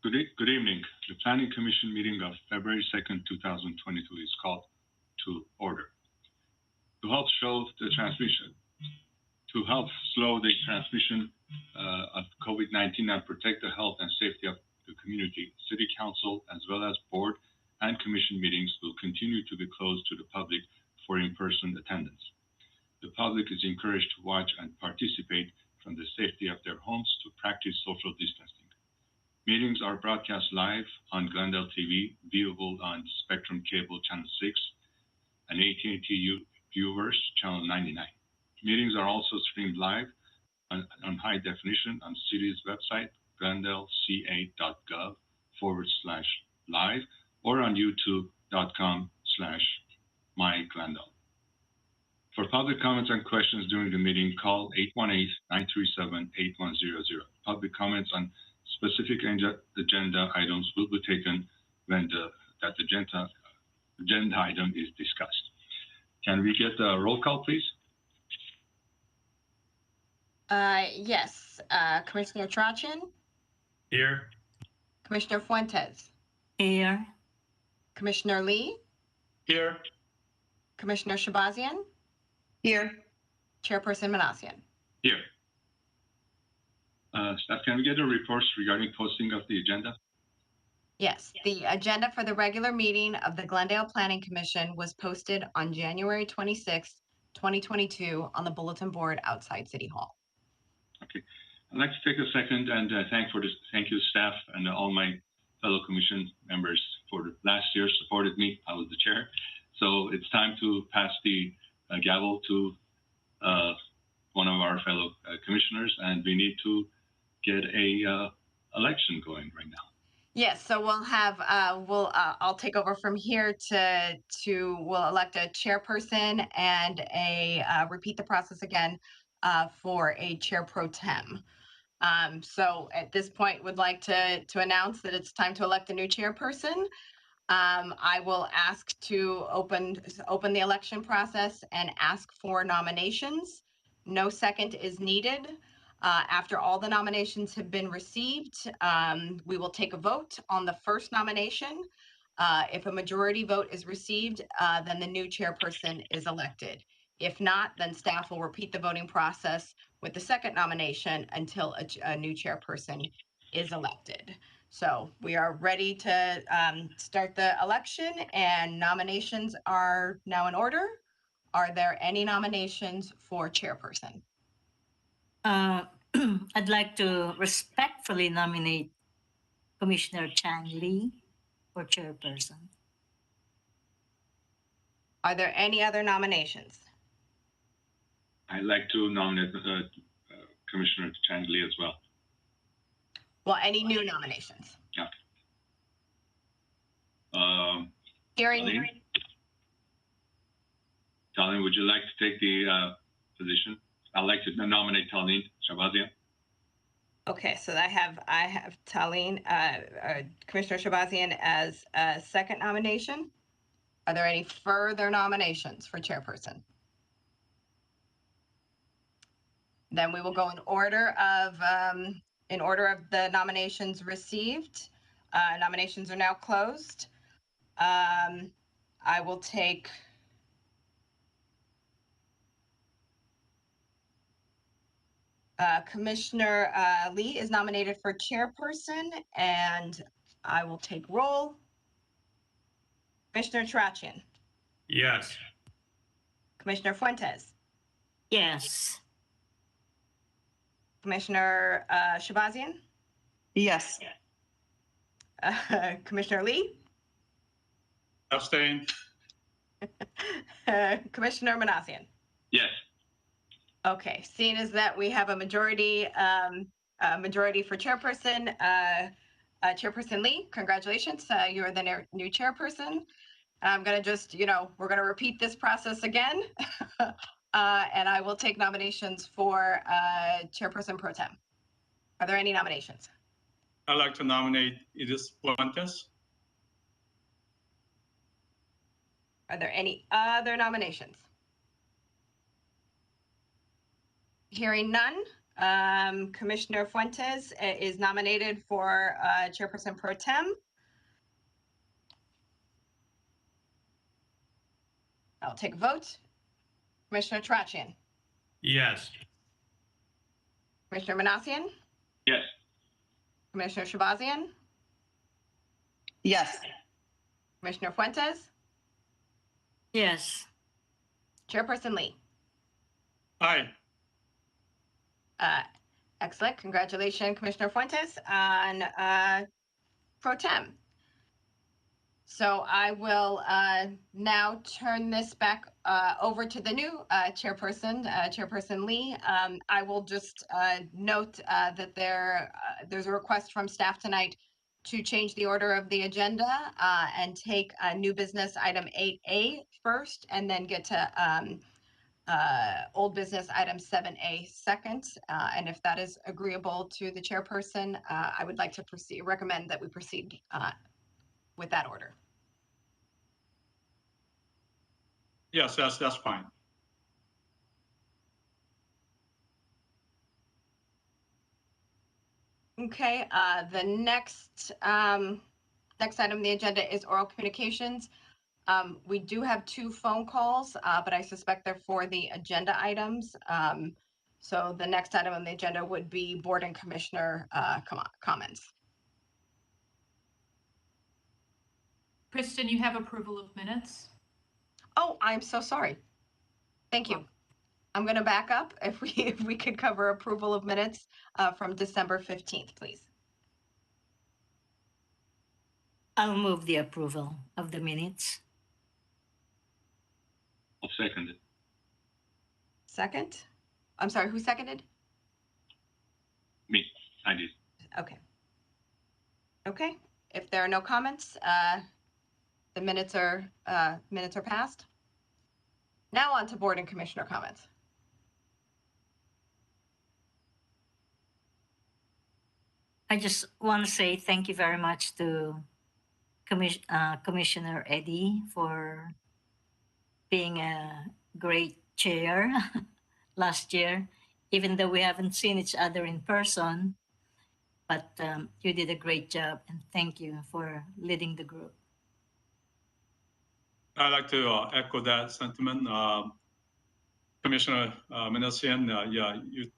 Good evening. The Planning Commission meeting of February 2nd, 2022 is called to order. To help slow the transmission of COVID-19 and protect the health and safety of the community, City Council, as well as board and commission meetings will continue to be closed to the public for in-person attendance. The public is encouraged to watch and participate from the safety of their homes to practice social distancing. Meetings are broadcast live on Glendale TV, viewable on Spectrum Cable Channel 6, and AT&T Viewers Channel 99. Meetings are also streamed live on high definition on City's website, glendaleca.gov/live, or on youtube.com/myglendale. For public comments and questions during the meeting, call 818-937-8100. Public comments on specific agenda items will be taken when that agenda item is discussed. Can we get a roll call, please? Yes. Commissioner Trachin? Here. Commissioner Fuentes? Here. Commissioner Lee? Here. Commissioner Shabazian? Here. Chairperson Manassian? Here. Staff, can we get a report regarding posting of the agenda? Yes. The agenda for the regular meeting of the Glendale Planning Commission was posted on January 26, 2022 on the bulletin board outside City Hall. Okay. I'd like to take a second and thank you staff and all my fellow commission members for last year supported me. I was the chair. So it's time to pass the gavel to one of our fellow commissioners, and we need to get a election going right now. Yes, so we'll have I'll take over from here we'll elect a chairperson and repeat the process again for a chair pro tem. So at this point, would like to announce that it's time to elect a new chairperson. I will ask to open the election process and ask for nominations. No second is needed. After all the nominations have been received, we will take a vote on the first nomination. If a majority vote is received, then the new chairperson is elected. If not, then staff will repeat the voting process with the second nomination until a new chairperson is elected. So we are ready to start the election, and nominations are now in order. Are there any nominations for chairperson? I'd like to respectfully nominate Commissioner Chang Lee for chairperson. Are there any other nominations? I'd like to nominate Commissioner Chang Lee as well. Well, any new nominations? Yeah. Talene, would you like to take the position? I'd like to nominate Talene Shabazian. Okay, so I have Talene, Commissioner Shabazian as a second nomination. Are there any further nominations for chairperson? Then we will go in order of the nominations received. Nominations are now closed. I will take Commissioner Lee is nominated for chairperson, and I will take roll. Commissioner Trachin? Yes. Commissioner Fuentes? Yes. Commissioner Shabazian? Yes. Commissioner Lee? Abstain. Commissioner Manassian? Yes. Okay, seeing as that we have a majority for chairperson, Chairperson Lee, congratulations, you are the new chairperson. I'm gonna just, we're gonna repeat this process again, and I will take nominations for Chairperson Pro Tem. Are there any nominations? I'd like to nominate Edith Fuentes. Are there any other nominations? Hearing none, Commissioner Fuentes is nominated for Chairperson Pro Tem. I'll take a vote. Commissioner Tarachian, Yes. Commissioner Manassian, Yes. Commissioner Shabazian, Yes. Commissioner Fuentes, Yes. Chairperson Lee. Aye. Excellent. Congratulations, Commissioner Fuentes, on Pro Tem. So I will now turn this back over to the new chairperson, Chairperson Lee. I will just note that there's a request from staff tonight to change the order of the agenda and take new business item 8A first, and then get to old business item 7A second. And if that is agreeable to the chairperson, I would like to recommend that we proceed with that order. Yes, that's fine. Okay, the next item on the agenda is oral communications. We do have 2 phone calls, but I suspect they're for the agenda items. So the next item on the agenda would be board and commissioner comments. Kristen, you have approval of minutes? Oh, I'm so sorry. Thank you. I'm going to back up. If we could cover approval of minutes from December 15th, please. I'll move the approval of the minutes. I'll second it. Second? I'm sorry, who seconded? Me, I did. Okay. Okay, if there are no comments, the minutes are passed. Now on to board and commissioner comments. I just want to say thank you very much to Commissioner Eddie for being a great chair last year, even though we haven't seen each other in person. But you did a great job, and thank you for leading the group. I'd like to echo that sentiment. Commissioner Manassian, yeah, you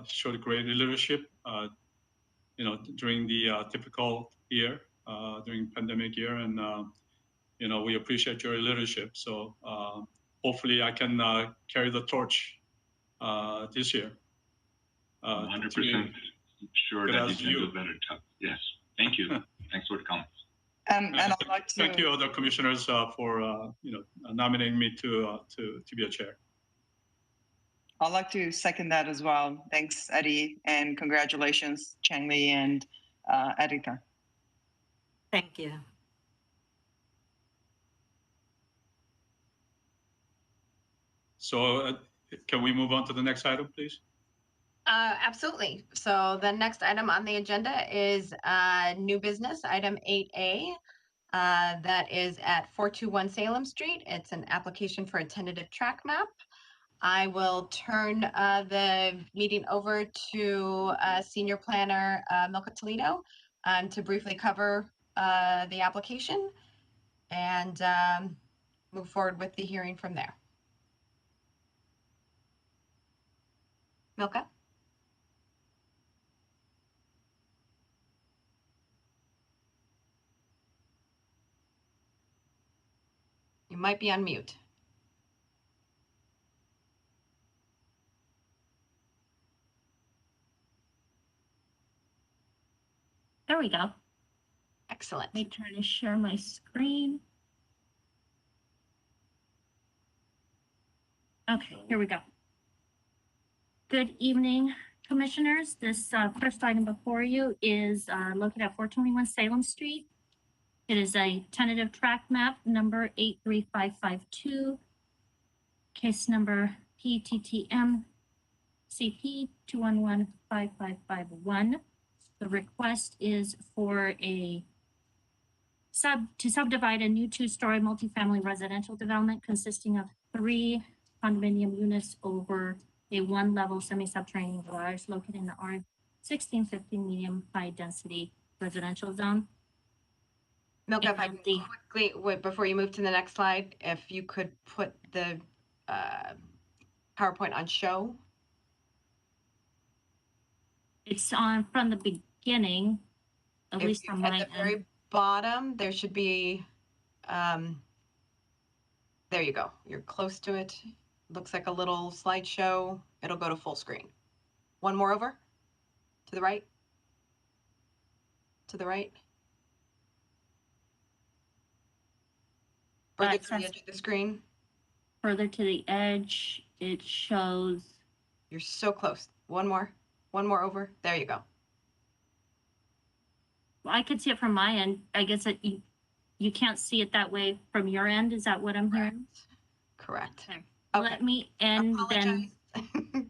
showed great leadership, during the difficult year, during pandemic year, and we appreciate your leadership. So hopefully I can carry the torch this year. 100% sure good that you as can you. do a better job. Yes. Thank you. Thanks for the comments. And I'd like to Thank you, other commissioners, for nominating me to be a chair. I'd like to second that as well. Thanks, Eddie, and congratulations, Chang Li and Edita. Thank you. So can we move on to the next item, please? Absolutely. So the next item on the agenda is new business, item 8A. That is at 421 Salem Street. It's an application for a tentative track map. I will turn the meeting over to Senior Planner Milka Toledo to briefly cover the application and move forward with the hearing from there. Milka? You might be on mute. There we go. Excellent. Let me try to share my screen. Okay, here we go. Good evening, commissioners. This first item before you is located at 421 Salem Street. It is a tentative track map number 83552, case number PTTM CP 2115551. The request is for to subdivide a new 2-story multifamily residential development consisting of 3 condominium units over a one-level semi-subterranean garage located in the R1650 medium high density residential zone. Milka, if I And can quickly, wait, before you move to the next slide, if you could put the PowerPoint on show. It's on from the beginning, at If least you, from at my the very end. bottom, there should be, there you go. You're close to it. Looks like a little slideshow. It'll go to full screen. One more over. To the right. To the right. Further That to the says- edge of the screen. Further to the edge, it shows. You're so close. One more over. There you go. Well, I could see it from my end. I guess that you can't see it that way from your end. Is that what I'm hearing? Correct. Okay. Okay. Let me end then. Apologize.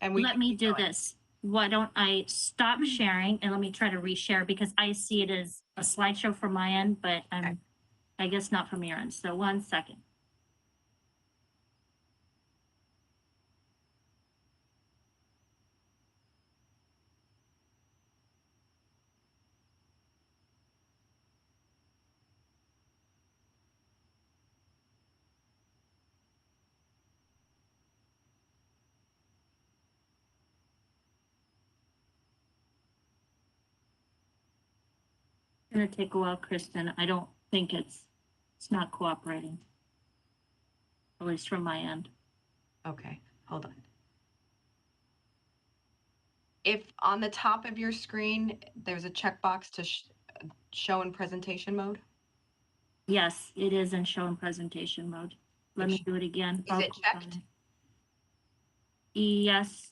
And Let can me keep do going. this. Why don't I stop sharing and let me try to reshare, because I see it as a slideshow from my end, but Okay. I guess not from your end. So 1 second. It's gonna take a while, Kristen. I don't think it's not cooperating. At least from my end. Okay, hold on. If on the top of your screen, there's a checkbox to show in presentation mode. Yes, it is in show and presentation mode. Let me do it again. Is it checked? Yes,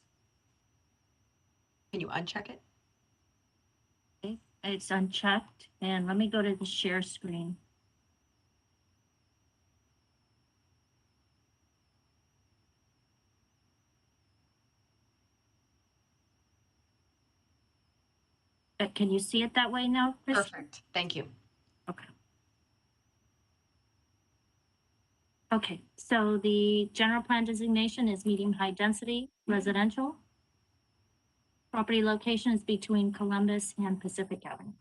Can you uncheck it? okay, it's unchecked. And let me go to the share screen. Can you see it that way now, Kristen? Perfect. Thank you. Okay. Okay, so the general plan designation is medium high density residential. Property location is between Columbus and Pacific Avenue.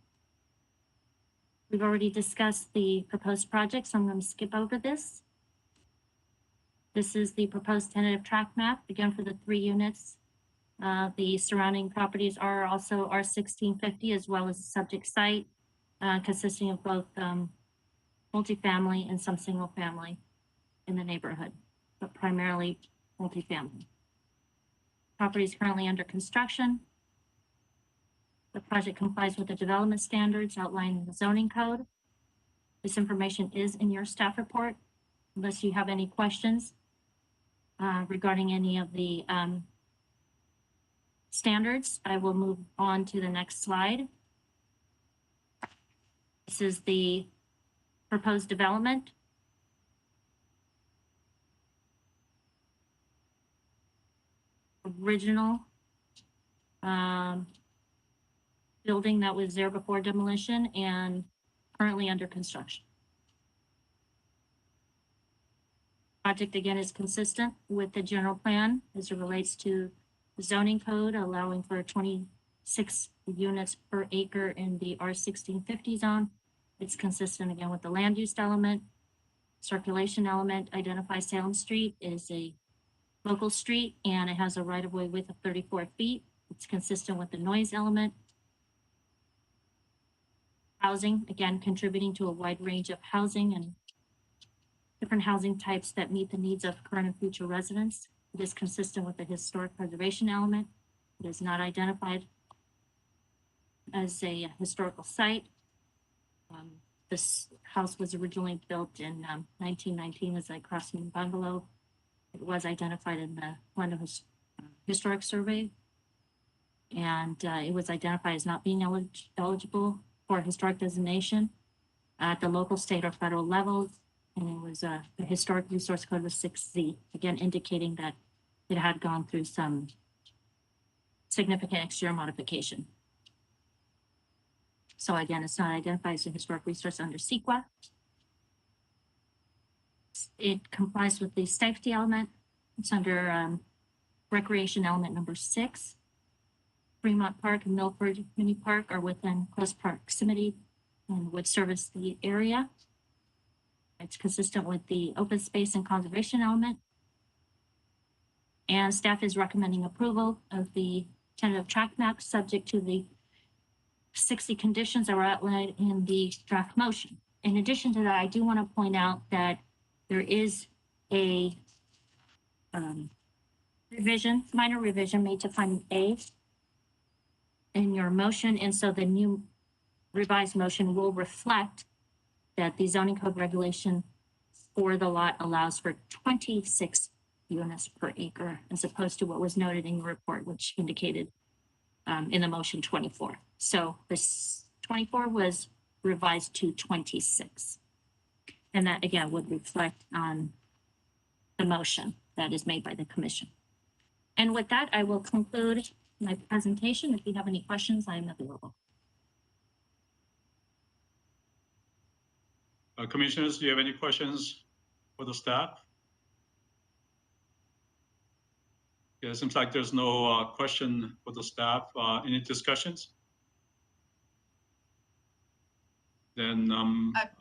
We've already discussed the proposed project, so I'm going to skip over this. This is the proposed tentative tract map, again for the 3 units. The surrounding properties are also R1650 as well as a subject site, consisting of both multifamily and some single family in the neighborhood, but primarily multifamily. Property is currently under construction. The project complies with the development standards outlined in the zoning code. This information is in your staff report. Unless you have any questions regarding any of the standards, I will move on to the next slide. This is the proposed development. Original building that was there before demolition and currently under construction. Project again is consistent with the general plan as it relates to the zoning code, allowing for 26 units per acre in the R1650 zone. It's consistent again with the land use element, circulation element. Identifies Salem Street is a local street and it has a right-of-way width of 34 feet. It's consistent with the noise element. Housing, again, contributing to a wide range of housing and different housing types that meet the needs of current and future residents. It is consistent with the historic preservation element. It is not identified as a historical site. This house was originally built in 1919 as a crossing bungalow. It was identified in the London Historic Survey, and it was identified as not being eligible for historic designation at the local, state, or federal levels. And it was the historic resource code was 6Z, again indicating that it had gone through some significant exterior modification. So again, it's not identified as a historic resource under CEQA. It complies with the safety element. It's under recreation element number 6. Fremont Park and Milford Mini Park are within close proximity and would service the area. It's consistent with the open space and conservation element. And staff is recommending approval of the tentative track map subject to the 60 conditions that were outlined in the draft motion. In addition to that, I do want to point out that there is a minor revision made to finding A in your motion. And so the new revised motion will reflect that the zoning code regulation for the lot allows for 26 units per acre, as opposed to what was noted in your report, which indicated in the motion 24. So this 24 was revised to 26. And that again would reflect on the motion that is made by the commission. And with that, I will conclude my presentation. If you have any questions, I am available. Commissioners, do you have any questions for the staff? Yeah, it seems like there's no question for the staff. Any discussions? Then,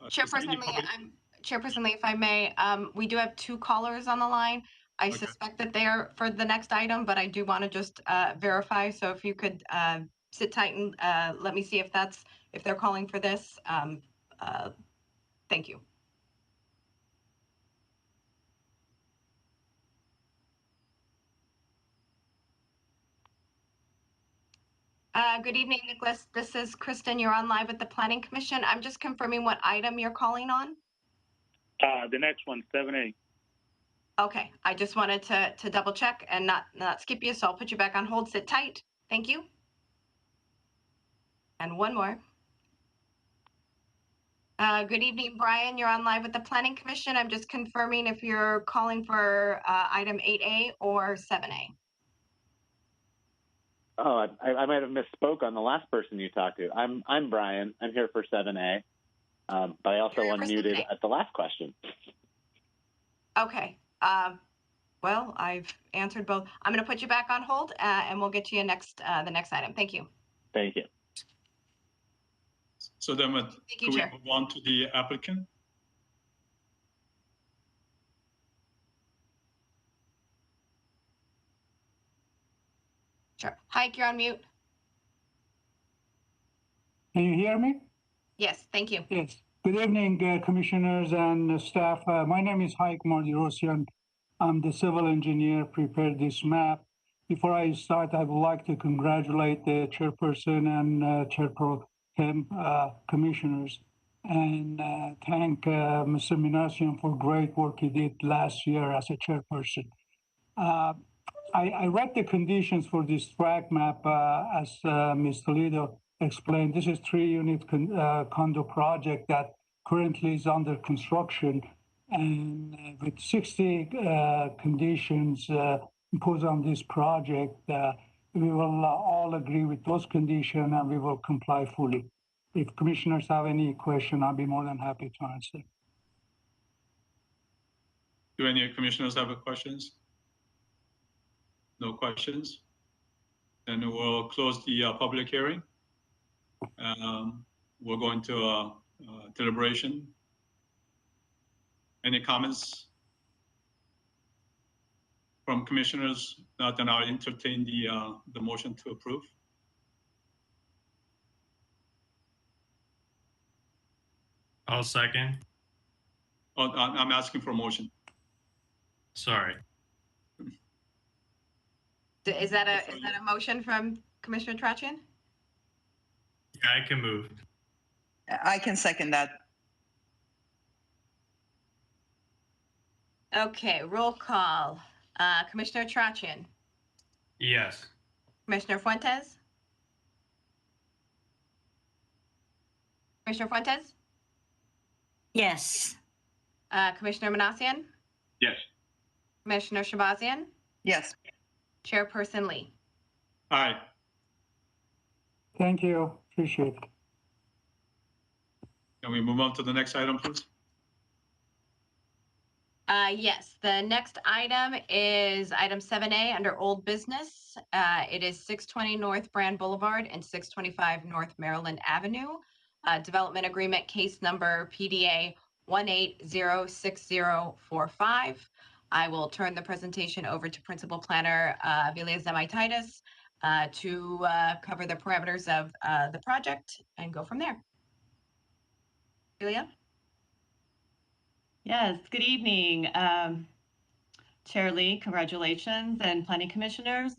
Chairperson Lee, if I may, we do have 2 callers on the line. I Okay. suspect that they are for the next item, but I do want to just verify. So if you could sit tight and let me see if they're calling for this. Thank you. Good evening, Nicholas. This is Kristen. You're on live with the Planning Commission. I'm just confirming what item you're calling on. The next one, 7A. Okay, I just wanted to double check and not skip you, so I'll put you back on hold. Sit tight. Thank you. And one more. Good evening, Brian. You're on live with the Planning Commission. I'm just confirming if you're calling for item 8A or 7A. Oh, I might have misspoke on the last person you talked to. I'm Brian. I'm here for 7A, but I also unmuted at the last question. Okay. Well, I've answered both. I'm going to put you back on hold, and we'll get to you the next item. Thank you. Thank you. so then Thank you, could we Chair. move on to the applicant? Sure. Hike, you're on mute. Can you hear me? Yes, thank you. Yes. Good evening, commissioners and staff. My name is Haik Mardirosyan. I'm the civil engineer, prepared this map. Before I start, I would like to congratulate the chairperson and chair pro tem commissioners and thank Mr. Minasian for great work he did last year as a chairperson. I read the conditions for this track map as Ms. Toledo explained. This is 3-unit condo project that currently is under construction, and with 60 conditions imposed on this project, we will all agree with those conditions and we will comply fully. If commissioners have any question, I'll be more than happy to answer. Do any commissioners have questions? No questions? Then we'll close the public hearing. We'll go into deliberation. Any comments from commissioners? Then I'll entertain the motion to approve. I'll second. Oh, I'm asking for a motion. Sorry. Is that a motion from Commissioner Trachian? Yeah, I can move. I can second that. Okay, roll call. Commissioner Trachian, Yes. Commissioner Fuentes, Commissioner Fuentes, Yes. Commissioner Manassian, Yes. Commissioner Shabazian, Yes. Chairperson Lee. Aye. Thank you. Appreciate it. Can we move on to the next item, please? Yes, the next item is item 7A under old business. It is 620 North Brand Boulevard and 625 North Maryland Avenue. Development agreement case number PDA 1806045. I will turn the presentation over to Principal Planner Vilia Zemaitis to cover the parameters of the project and go from there. Vilia? Yes, good evening. Chair Lee, congratulations, and planning commissioners.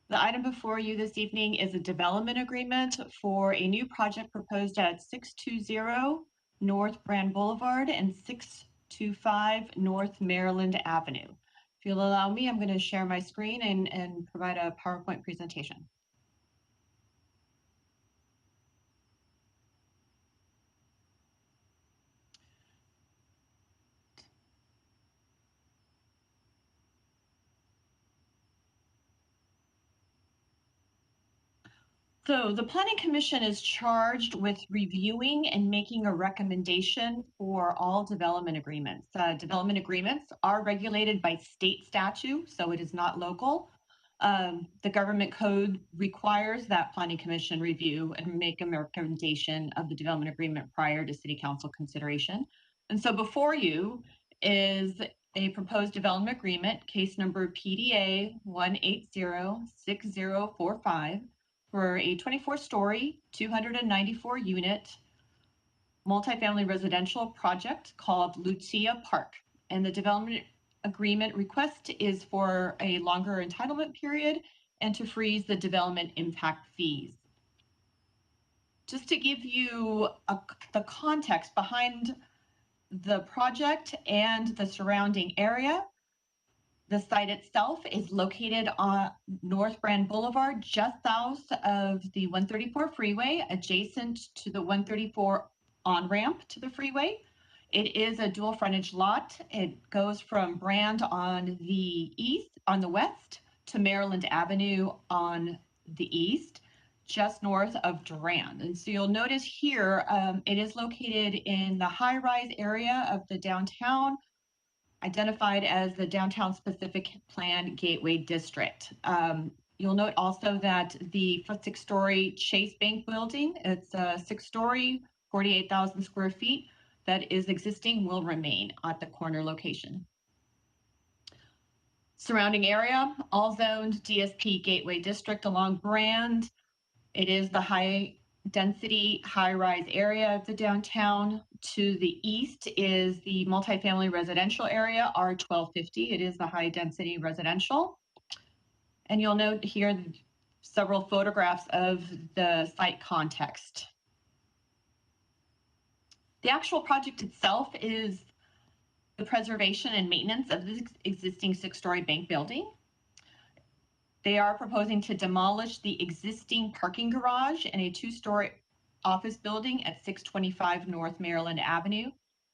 The item before you this evening is a development agreement for a new project proposed at 620 North Brand Boulevard and 625 North Maryland Avenue. If you'll allow me, I'm going to share my screen and provide a PowerPoint presentation. So the Planning Commission is charged with reviewing and making a recommendation for all development agreements. Development agreements are regulated by state statute, so it is not local. The government code requires that Planning Commission review and make a recommendation of the development agreement prior to City Council consideration. And so before you is a proposed development agreement, case number PDA 1806045. For a 24-story, 294-unit multifamily residential project called Lucia Park. And the development agreement request is for a longer entitlement period and to freeze the development impact fees. Just to give you the context behind the project and the surrounding area, the site itself is located on North Brand Boulevard, just south of the 134 freeway, adjacent to the 134 on-ramp to the freeway. It is a dual frontage lot. It goes from Brand on the west to Maryland Avenue on the east, just north of Durand. And so you'll notice here, it is located in the high-rise area of the downtown, identified as the Downtown Specific Plan Gateway District. You'll note also that the 6-story Chase Bank building, it's a 6-story, 48,000 square feet that is existing, will remain at the corner location. Surrounding area, all zoned DSP Gateway District along Brand. It is the high density, high-rise area of the downtown. To the east is the multifamily residential area, R1250. It is the high density residential. And you'll note here several photographs of the site context. The actual project itself is the preservation and maintenance of the existing 6-story bank building. They are proposing to demolish the existing parking garage and a 2-story office building at 625 North Maryland Avenue,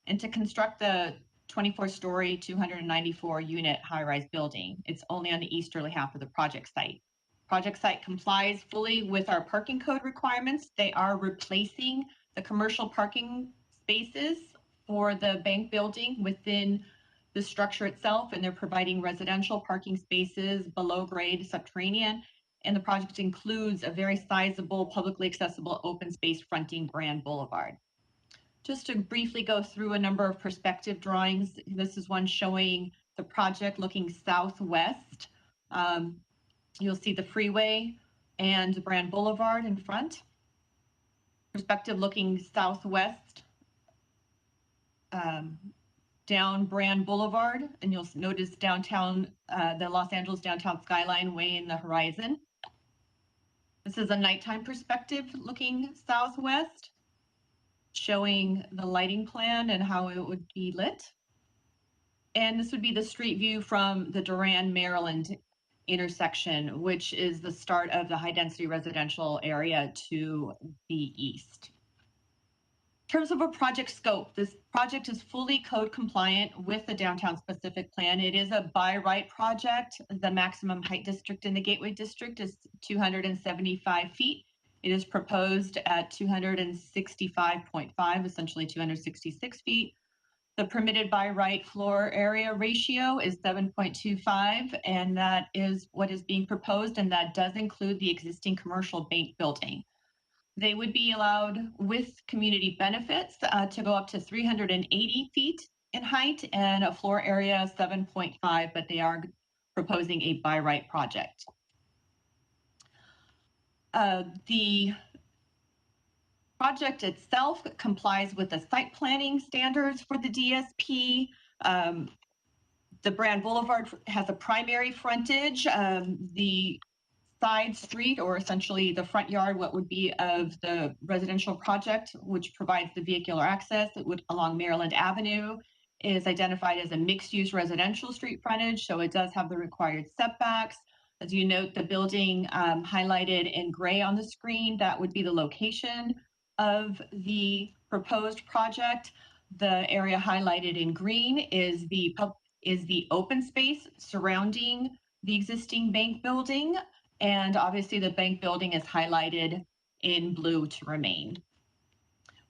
and to construct the 24-story, 294-unit high-rise building. It's only on the easterly half of the project site. Project site complies fully with our parking code requirements. They are replacing the commercial parking spaces for the bank building within the structure itself, and they're providing residential parking spaces below grade subterranean. And the project includes a very sizable, publicly accessible open space fronting Brand Boulevard. Just to briefly go through a number of perspective drawings, this is one showing the project looking southwest. You'll see the freeway and Brand Boulevard in front. Perspective looking southwest, down Brand Boulevard, and you'll notice downtown, the Los Angeles downtown skyline way in the horizon. This is a nighttime perspective looking southwest, showing the lighting plan and how it would be lit. And this would be the street view from the Durand, Maryland intersection, which is the start of the high density residential area to the east. In terms of a project scope, this project is fully code compliant with the Downtown Specific Plan. It is a by right project. The maximum height district in the Gateway District is 275 feet. It is proposed at 265.5, essentially 266 feet. The permitted by right floor area ratio is 7.25, and that is what is being proposed, and that does include the existing commercial bank building. They would be allowed with community benefits to go up to 380 feet in height and a floor area of 7.5, but they are proposing a by right project. The project itself complies with the site planning standards for the DSP. The Brand Boulevard has a primary frontage. The side street, or essentially the front yard, what would be of the residential project, which provides the vehicular access along Maryland Avenue, is identified as a mixed-use residential street frontage, so it does have the required setbacks. As you note, the building highlighted in gray on the screen, that would be the location of the proposed project. The area highlighted in green is the open space surrounding the existing bank building. And obviously the bank building is highlighted in blue to remain.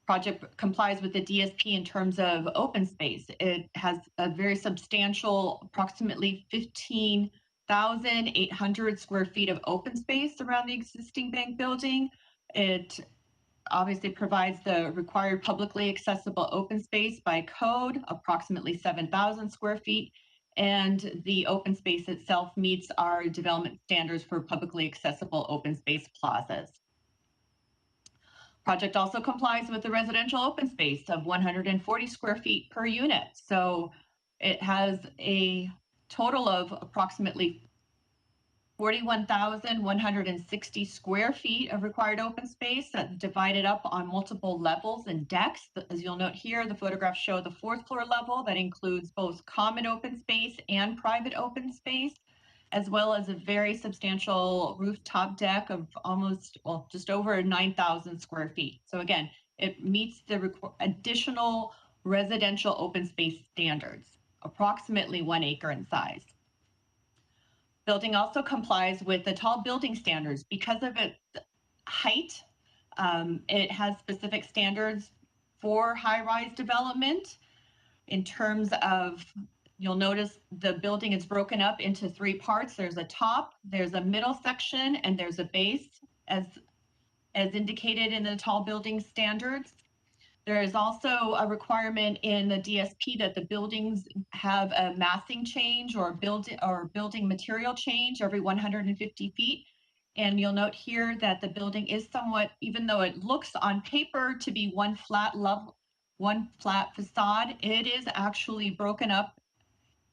Project complies with the DSP in terms of open space. It has a very substantial, approximately 15,800 square feet of open space around the existing bank building. It obviously provides the required publicly accessible open space by code, approximately 7,000 square feet. And the open space itself meets our development standards for publicly accessible open space plazas. Project also complies with the residential open space of 140 square feet per unit. So it has a total of approximately 41,160 square feet of required open space that's divided up on multiple levels and decks. As you'll note here, the photographs show the fourth floor level that includes both common open space and private open space, as well as a very substantial rooftop deck of just over 9,000 square feet. So again, it meets the additional residential open space standards, approximately 1 acre in size. Building also complies with the tall building standards because of its height. It has specific standards for high-rise development in terms of, you'll notice the building is broken up into 3 parts. There's a top, there's a middle section, and there's a base as indicated in the tall building standards. There is also a requirement in the DSP that the buildings have a massing change or building material change every 150 feet. And you'll note here that the building is somewhat, even though it looks on paper to be one flat facade, it is actually broken up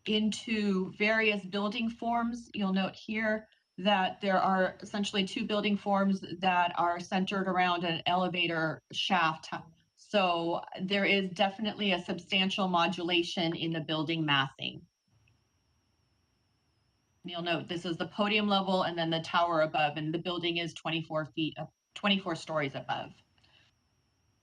into various building forms. You'll note here that there are essentially 2 building forms that are centered around an elevator shaft. So there is definitely a substantial modulation in the building massing. You'll note this is the podium level and then the tower above, and the building is 24 stories above.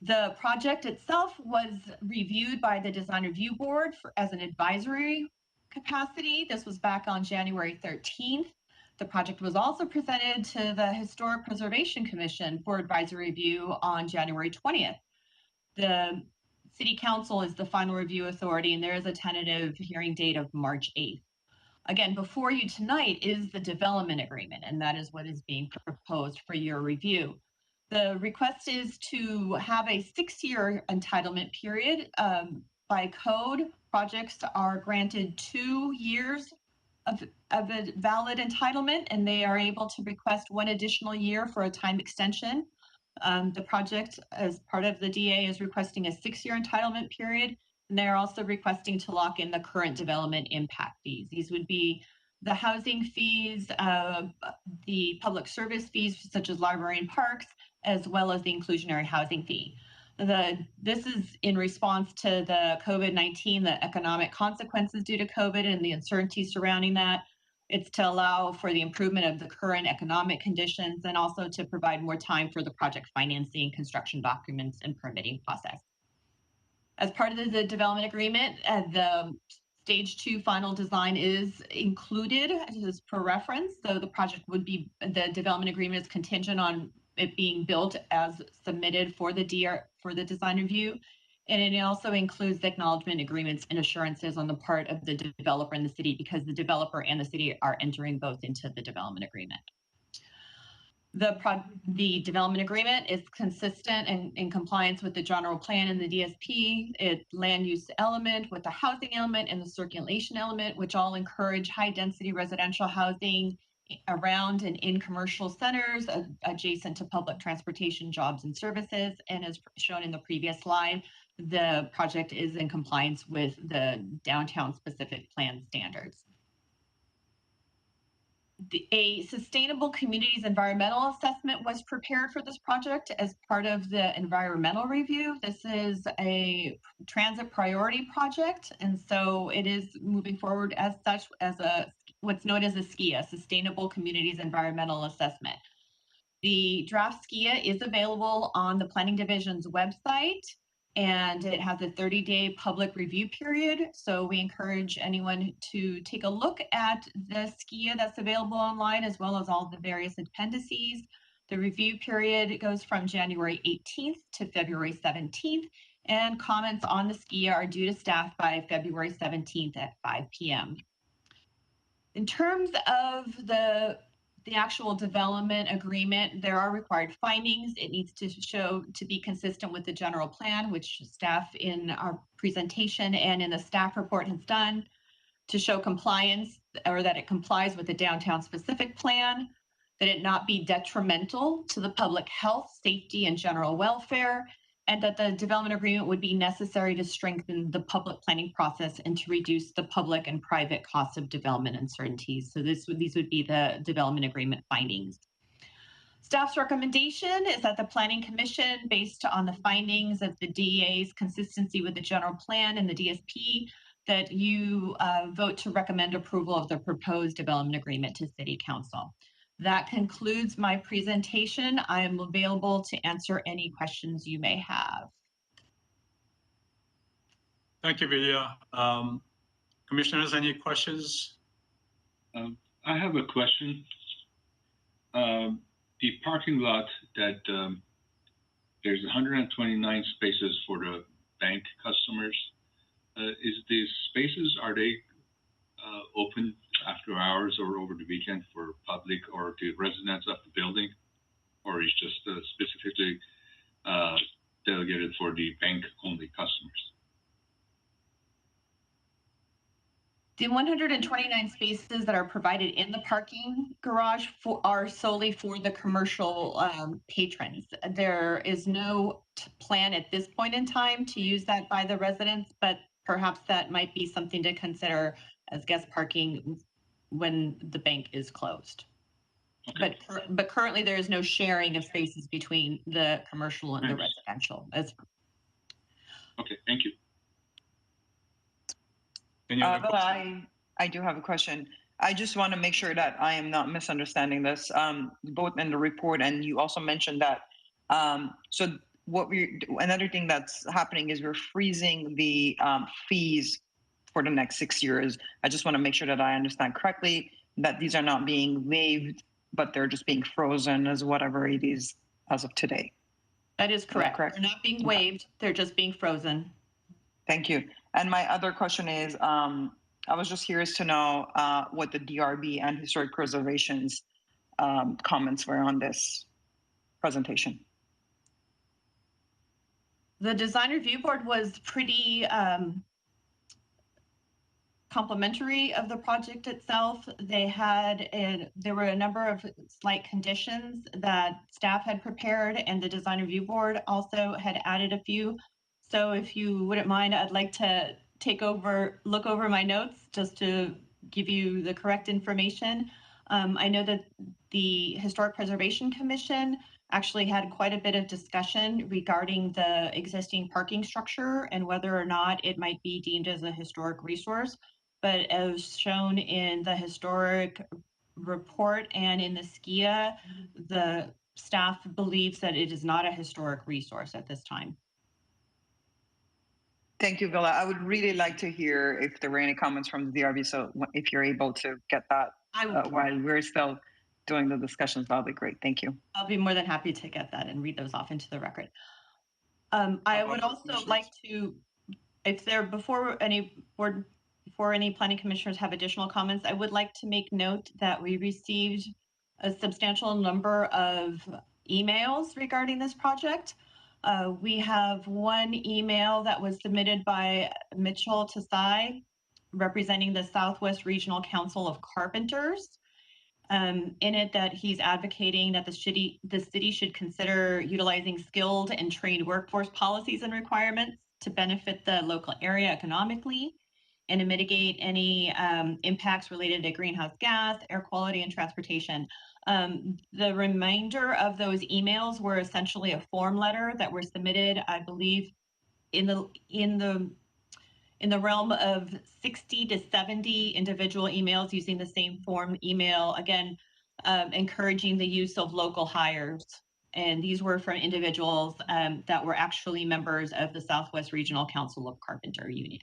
The project itself was reviewed by the Design Review Board as an advisory capacity. This was back on January 13th. The project was also presented to the Historic Preservation Commission for advisory review on January 20th. The City Council is the final review authority, and there is a tentative hearing date of March 8th. Again, before you tonight is the development agreement, and that is what is being proposed for your review. The request is to have a 6-year entitlement period. By code, projects are granted 2 years of a valid entitlement, and they are able to request 1 additional year for a time extension. The project, as part of the DA, is requesting a 6-year entitlement period, and they're also requesting to lock in the current development impact fees. These would be the housing fees, the public service fees such as library and parks, as well as the inclusionary housing fee. This is in response to the COVID-19, the economic consequences due to COVID and the uncertainty surrounding that. It's to allow for the improvement of the current economic conditions and also to provide more time for the project financing, construction documents, and permitting process. As part of the development agreement, the Stage 2 final design is included as per reference. So the project would be, the development agreement is contingent on it being built as submitted for the design review. And it also includes acknowledgement agreements and assurances on the part of the developer and the city, because the developer and the city are entering both into the development agreement. The development agreement is consistent and in compliance with the general plan and the DSP. It's land use element with the housing element and the circulation element, which all encourage high density residential housing around and in commercial centers adjacent to public transportation, jobs, and services. And as shown in the previous slide, the project is in compliance with the downtown specific plan standards. A sustainable communities environmental assessment was prepared for this project as part of the environmental review. This is a transit priority project, and so it is moving forward as such as what's known as a SKIA, Sustainable Communities Environmental Assessment. The draft SKIA is available on the Planning Division's website, and it has a 30-day public review period. So we encourage anyone to take a look at the SKIA that's available online, as well as all the various appendices. The review period goes from January 18th to February 17th, and comments on the SKIA are due to staff by February 17th at 5 p.m. In terms of the actual development agreement, there are required findings. It needs to be consistent with the general plan, which staff in our presentation and in the staff report has done, to show compliance, or that it complies with the downtown specific plan, that it not be detrimental to the public health, safety, and general welfare, and that the development agreement would be necessary to strengthen the public planning process and to reduce the public and private costs of development uncertainties. So these would be the development agreement findings. Staff's recommendation is that the Planning Commission, based on the findings of the DEA's consistency with the general plan and the DSP, that you vote to recommend approval of the proposed development agreement to City Council. That concludes my presentation. I am available to answer any questions you may have. Thank you, Vidya. Commissioners, any questions? I have a question. The parking lot that there's 129 spaces for the bank customers. Is these spaces, are they open after hours or over the weekend for public or the residents of the building, or is just specifically delegated for the bank only customers? The 129 spaces that are provided in the parking garage are solely for the commercial patrons. There is no plan at this point in time to use that by the residents, but perhaps that might be something to consider as guest parking when the bank is closed. Okay. But currently there is no sharing of spaces between the commercial and the residential. Okay, thank you. But I do have a question. I just want to make sure that I am not misunderstanding this, both in the report, and you also mentioned that. So another thing that's happening is we're freezing the fees for the next 6 years. I just want to make sure that I understand correctly, that these are not being waived, but they're just being frozen as whatever it is as of today. That is correct. They're not being waived. They're just being frozen. Thank you. And my other question is, I was just curious to know what the DRB and Historic Preservation's comments were on this presentation. The Design Review Board was pretty complimentary of the project itself. There were a number of slight conditions that staff had prepared, and the Design Review Board also had added a few. So if you wouldn't mind, I'd like to look over my notes just to give you the correct information. I know that the Historic Preservation Commission actually had quite a bit of discussion regarding the existing parking structure and whether or not it might be deemed as a historic resource. But as shown in the historic report and in the SKIA, the staff believes that it is not a historic resource at this time. Thank you, Villa. I would really like to hear if there were any comments from the DRB. So if you're able to get that while we're still doing the discussions, that'll be great. Thank you. I'll be more than happy to get that and read those off into the record. I How would about also commissioners? like to, if there, before any planning commissioners have additional comments, I would like to make note that we received a substantial number of emails regarding this project. We have one email that was submitted by Mitchell Tasai, representing the Southwest Regional Council of Carpenters. In it, that he's advocating that the city should consider utilizing skilled and trained workforce policies and requirements to benefit the local area economically and to mitigate any impacts related to greenhouse gas, air quality, and transportation. The remainder of those emails were essentially a form letter that were submitted, I believe, in the realm of 60 to 70 individual emails using the same form email, again, encouraging the use of local hires. And these were from individuals that were actually members of the Southwest Regional Council of Carpenter Union.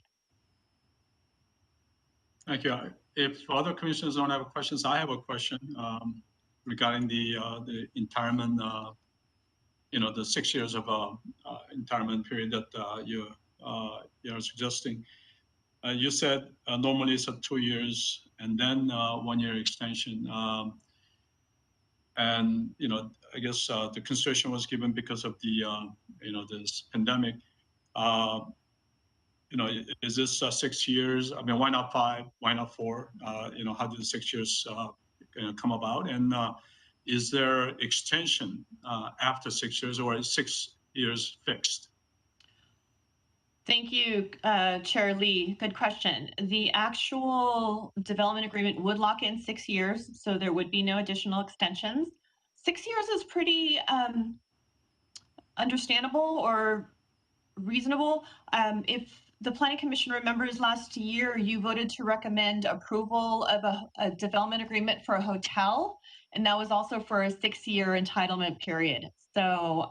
Thank you. If other commissioners don't have questions, I have a question regarding the retirement, the 6 years of retirement period that you're suggesting. You said normally it's 2 years and then 1 year extension. And I guess the consideration was given because of the this pandemic. Is this 6 years? I mean, why not 5? Why not 4? How did the 6 years come about? And is there extension after 6 years, or is 6 years fixed? Thank you, Chair Lee. Good question. The actual development agreement would lock in 6 years, so there would be no additional extensions. 6 years is pretty understandable or reasonable. If the Planning Commission remembers, last year you voted to recommend approval of a development agreement for a hotel, and that was also for a 6-year entitlement period. So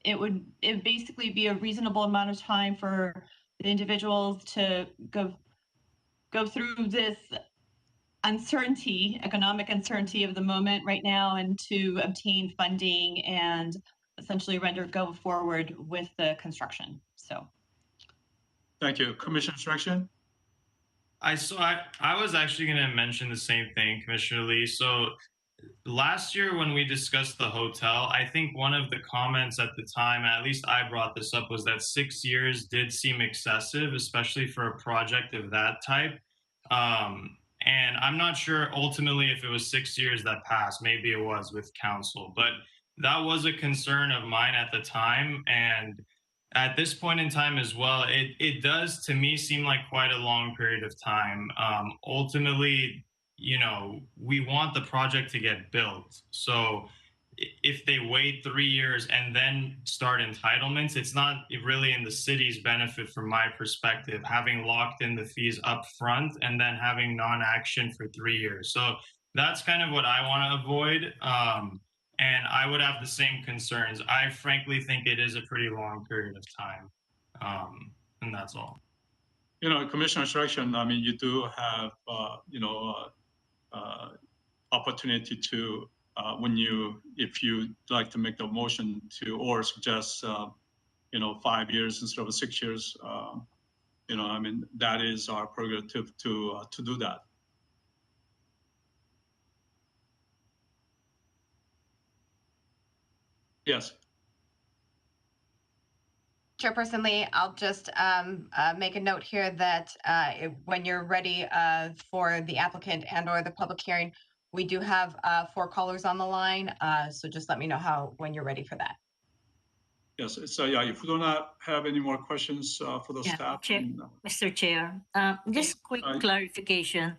it would basically be a reasonable amount of time for the individuals to go through this economic uncertainty of the moment right now, and to obtain funding and essentially go forward with the construction. So. Thank you. Commissioner Instruction? I was actually going to mention the same thing, Commissioner Lee. So last year when we discussed the hotel, I think one of the comments at the time, at least I brought this up, was that 6 years did seem excessive, especially for a project of that type. And I'm not sure ultimately if it was 6 years that passed. Maybe it was with council, but that was a concern of mine at the time. And at this point in time as well, it does to me seem like quite a long period of time. Ultimately, we want the project to get built. So if they wait 3 years and then start entitlements, it's not really in the city's benefit from my perspective, having locked in the fees up front and then having non-action for 3 years. So that's kind of what I want to avoid. And I would have the same concerns. I frankly think it is a pretty long period of time. And that's all. Commissioner Instruction, I mean, you do have, opportunity to, if you'd like to make the motion to, or suggest, 5 years instead of 6 years, I mean, that is our prerogative to do that. Yes. Chairperson Lee, I'll just make a note here that when you're ready for the applicant and or the public hearing, we do have 4 callers on the line. So just let me know when you're ready for that. Yes. So yeah, if we do not have any more questions for the staff. Mr. Chair, just quick clarification.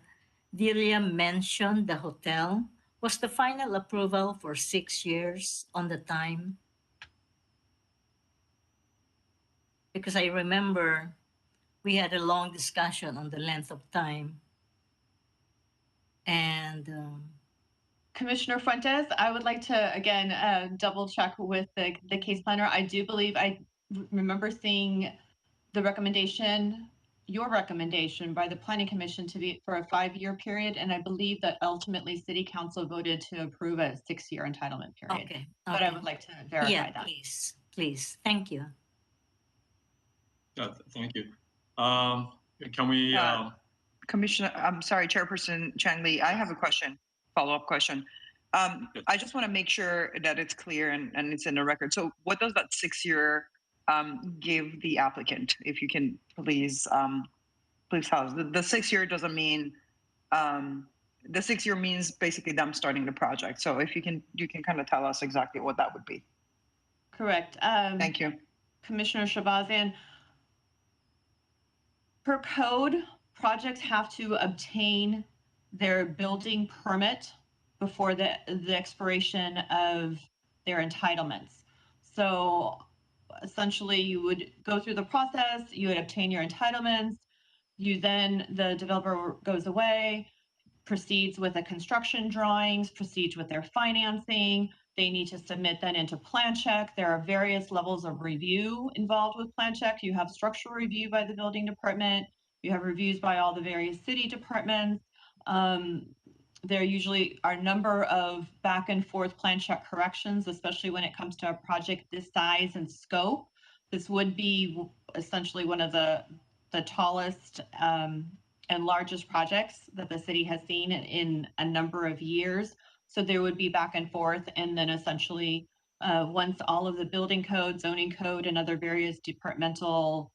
Delia mentioned the hotel. Was the final approval for 6 years on the time? Because I remember we had a long discussion on the length of time. And Commissioner Fuentes, I would like to, again, double check with the case planner. I do believe I remember seeing the recommendation, your recommendation by the Planning Commission to be for a 5-year period. And I believe that ultimately City Council voted to approve a 6-year entitlement period. Okay. But I would like to verify that. Please. Thank you. Yeah, thank you. Can we? Commissioner, I'm sorry, Chairperson Chang Lee, I have a question, follow-up question. Yes. I just want to make sure that it's clear and it's in the record. So what does that 6-year give the applicant? If you can please tell us. The 6-year doesn't mean, the 6-year means basically them starting the project. So if you can kind of tell us exactly what that would be. Correct. Thank you. Commissioner Shabazzian, per code, projects have to obtain their building permit before the expiration of their entitlements. So essentially you would go through the process, you would obtain your entitlements, the developer goes away, proceeds with the construction drawings, proceeds with their financing. They need to submit that into plan check. There are various levels of review involved with plan check. You have structural review by the building department. You have reviews by all the various city departments. There usually are a number of back and forth plan check corrections, especially when it comes to a project this size and scope. This would be essentially one of the tallest and largest projects that the city has seen in a number of years. So there would be back and forth, and then essentially once all of the building code, zoning code, and other various departmental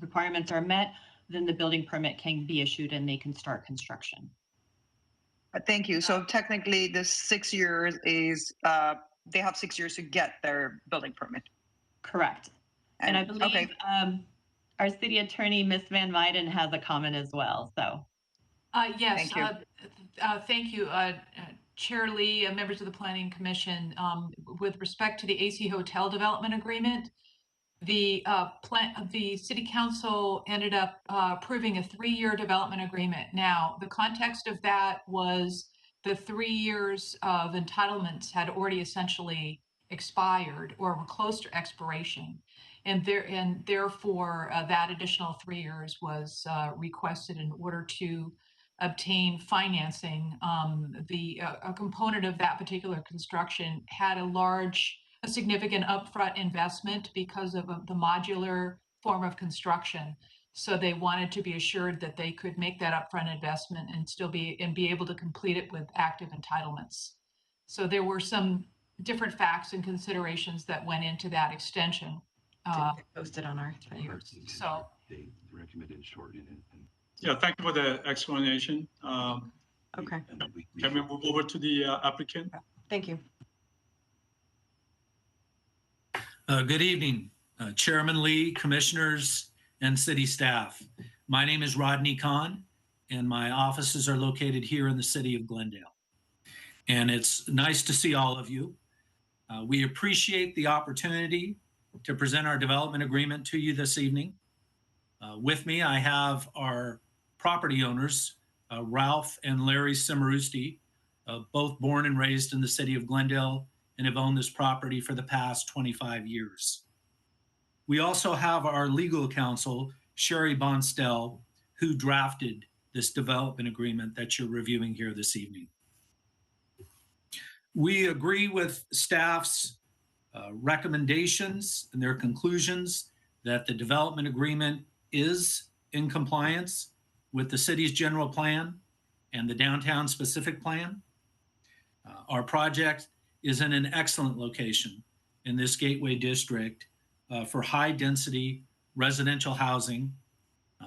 requirements are met, then the building permit can be issued and they can start construction. Thank you. So technically, this 6 years is they have 6 years to get their building permit. Correct. And I believe okay. Our city attorney, Ms. Van Wyden, has a comment as well. So, yes, thank you. Thank you, Chair Lee, members of the Planning Commission. With respect to the AC Hotel Development Agreement, the City Council ended up approving a 3-year development agreement. Now, the context of that was the 3 years of entitlements had already essentially expired or were close to expiration. And therefore, that additional 3 years was requested in order to obtain financing. A component of that particular construction had a significant upfront investment because of the modular form of construction. So they wanted to be assured that they could make that upfront investment and still be able to complete it with active entitlements. So there were some different facts and considerations that went into that extension. Posted on our years. So they recommended shortening it. Yeah, thank you for the explanation. okay. Can we move over to the applicant? Thank you. Good evening, Chairman Lee, commissioners, and city staff. My name is Rodney Kahn, and my offices are located here in the city of Glendale. And it's nice to see all of you. We appreciate the opportunity to present our development agreement to you this evening. With me, I have our property owners, Ralph and Larry Cimarusti, both born and raised in the city of Glendale and have owned this property for the past 25 years. We also have our legal counsel, Sherry Bonstell, who drafted this development agreement that you're reviewing here this evening. We agree with staff's recommendations and their conclusions that the development agreement is in compliance with the city's general plan and the downtown specific plan. Our project is in an excellent location in this Gateway District for high density residential housing,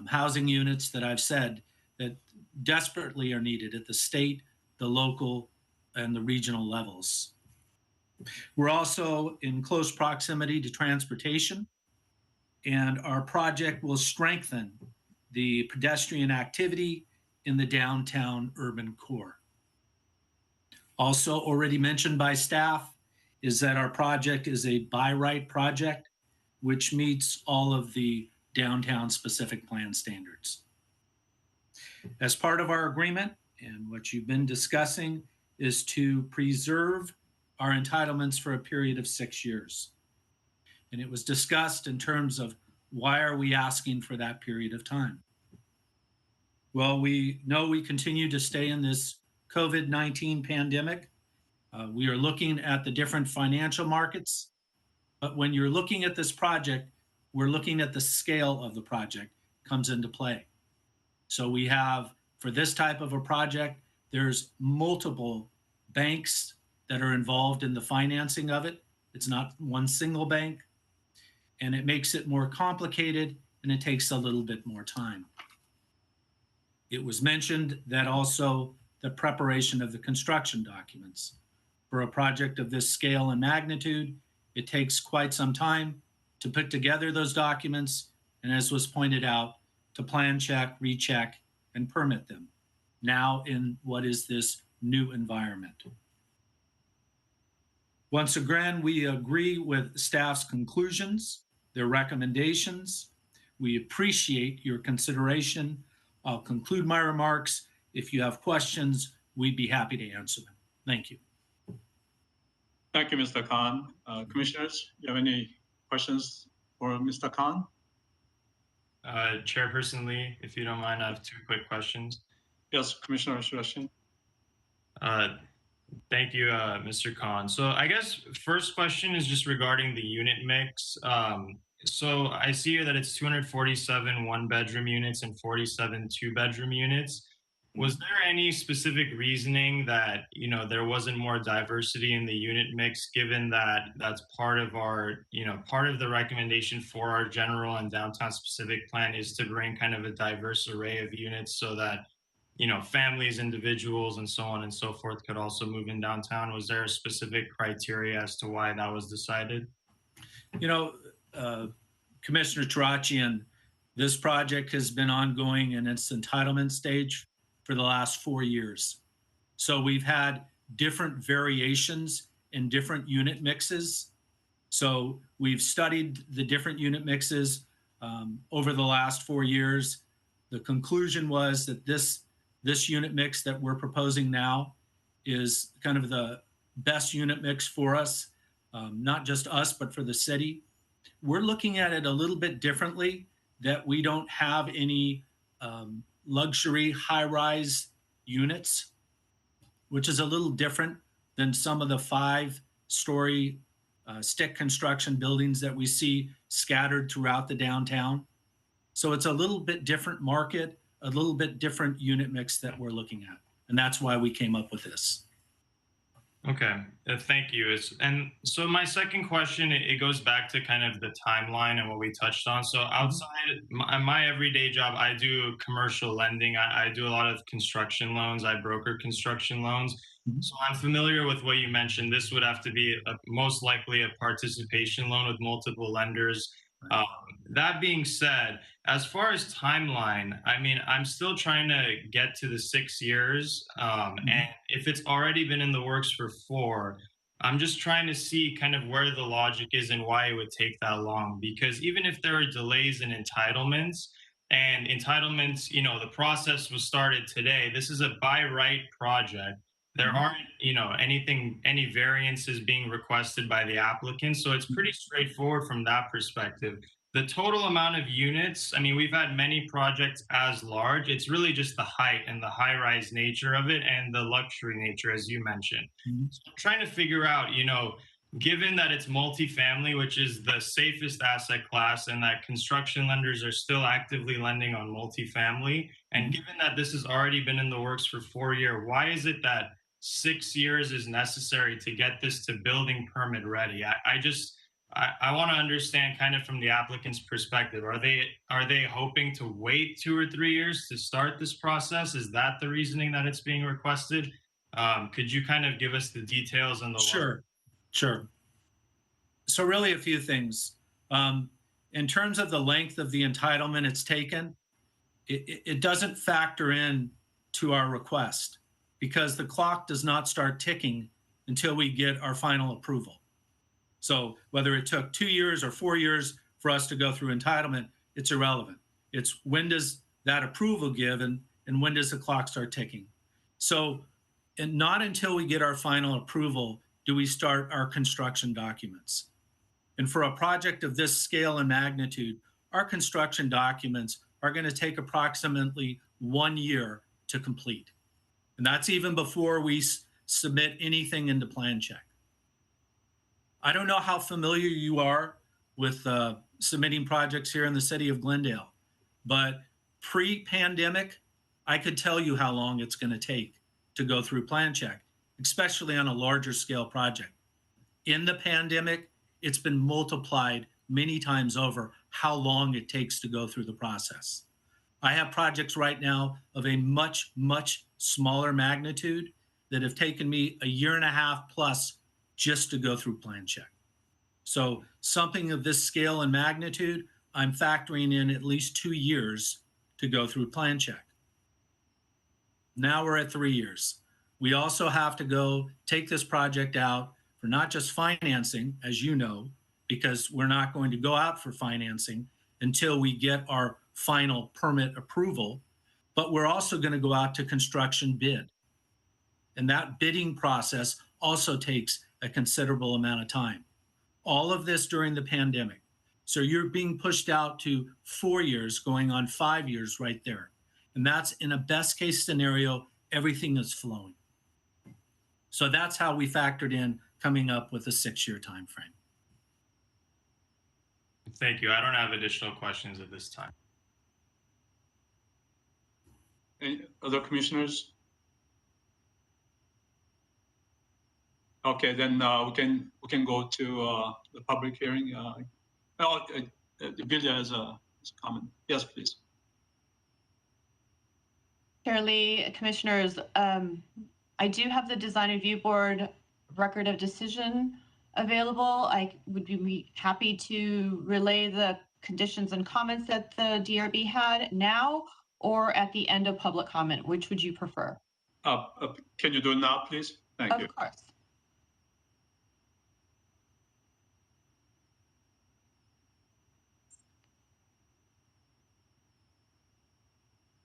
housing units that I've said that desperately are needed at the state, the local, and the regional levels. We're also in close proximity to transportation, and our project will strengthen the pedestrian activity in the downtown urban core. Also already mentioned by staff is that our project is a by right project, which meets all of the downtown specific plan standards. As part of our agreement, and what you've been discussing, is to preserve our entitlements for a period of 6 years. And it was discussed in terms of why are we asking for that period of time? Well, we know we continue to stay in this COVID-19 pandemic. We are looking at the different financial markets, but when you're looking at this project, we're looking at the scale of the project comes into play. So we have, for this type of a project, there's multiple banks that are involved in the financing of it. It's not one single bank, and it makes it more complicated, and it takes a little bit more time. It was mentioned that also the preparation of the construction documents. For a project of this scale and magnitude, it takes quite some time to put together those documents, and as was pointed out, to plan check, recheck, and permit them, now in what is this new environment. Once again, we agree with staff's conclusions, their recommendations. We appreciate your consideration. I'll conclude my remarks. If you have questions, we'd be happy to answer them. Thank you. Thank you, Mr. Khan. Commissioners, you have any questions for Mr. Khan? Chairperson Lee, if you don't mind, I have two quick questions. Yes, Commissioner Shurshin. Thank you, Mr. Khan. So I guess first question is just regarding the unit mix. So I see here that it's 247 one-bedroom units and 47 two-bedroom units. Was there any specific reasoning that, you know, there wasn't more diversity in the unit mix, given that that's part of our, you know, part of the recommendation for our general and downtown specific plan is to bring kind of a diverse array of units so that, you know, families, individuals, and so on and so forth could also move in downtown? Was there a specific criteria as to why that was decided? You know, Commissioner Tarachian, this project has been ongoing in its entitlement stage for the last 4 years. So we've had different variations in different unit mixes. So we've studied the different unit mixes over the last 4 years. The conclusion was that this unit mix that we're proposing now is kind of the best unit mix for us, not just us, but for the city. We're looking at it a little bit differently, that we don't have any luxury high-rise units, which is a little different than some of the 5-story stick construction buildings that we see scattered throughout the downtown. So it's a little bit different market, a little bit different unit mix that we're looking at. And that's why we came up with this. Okay, thank you. And so my second question, it goes back to kind of the timeline and what we touched on. So outside my everyday job, I do commercial lending. I do a lot of construction loans. I broker construction loans. So I'm familiar with what you mentioned. This would have to be most likely a participation loan with multiple lenders. That being said, as far as timeline, I mean, I'm still trying to get to the 6 years. And if it's already been in the works for 4, I'm just trying to see kind of where the logic is and why it would take that long. Because even if there are delays in entitlements, you know, the process was started today. This is a by right project. There aren't, you know, any variances being requested by the applicant. So it's pretty straightforward from that perspective. The total amount of units, I mean, we've had many projects as large. It's really just the height and the high-rise nature of it and the luxury nature, as you mentioned. So I'm trying to figure out, you know, given that it's multifamily, which is the safest asset class, and that construction lenders are still actively lending on multifamily, and given that this has already been in the works for 4 years, why is it that 6 years is necessary to get this to building permit ready? I want to understand kind of from the applicant's perspective. Are they hoping to wait 2 or 3 years to start this process? Is that the reasoning that it's being requested? Could you kind of give us the details on the Sure. So really a few things. In terms of the length of the entitlement it's taken, it doesn't factor in to our request, because the clock does not start ticking until we get our final approval. So whether it took 2 years or 4 years for us to go through entitlement, it's irrelevant. It's when does that approval give and when does the clock start ticking? So, and not until we get our final approval do we start our construction documents. And for a project of this scale and magnitude, our construction documents are going to take approximately 1 year to complete. And that's even before we submit anything into plan check. I don't know how familiar you are with submitting projects here in the city of Glendale. But pre-pandemic, I could tell you how long it's going to take to go through plan check, especially on a larger scale project. In the pandemic, it's been multiplied many times over how long it takes to go through the process. I have projects right now of a much, much smaller magnitude that have taken me a year and a half plus just to go through plan check. So something of this scale and magnitude, I'm factoring in at least 2 years to go through plan check. Now we're at 3 years. We also have to go take this project out for not just financing, as you know, because we're not going to go out for financing until we get our final permit approval, but we're also going to go out to construction bid. And that bidding process also takes a considerable amount of time. All of this during the pandemic. So you're being pushed out to 4 years, going on 5 years right there. And that's in a best case scenario, everything is flowing. So that's how we factored in coming up with a 6-year time frame. Thank you. I don't have additional questions at this time. Any other commissioners? Okay, then we can go to the public hearing. Vilya has a comment. Yes, please. Chair Lee, commissioners, I do have the Design Review Board record of decision available. I would be happy to relay the conditions and comments that the DRB had now or at the end of public comment. Which would you prefer? Can you do it now, please? Thank you. Of course.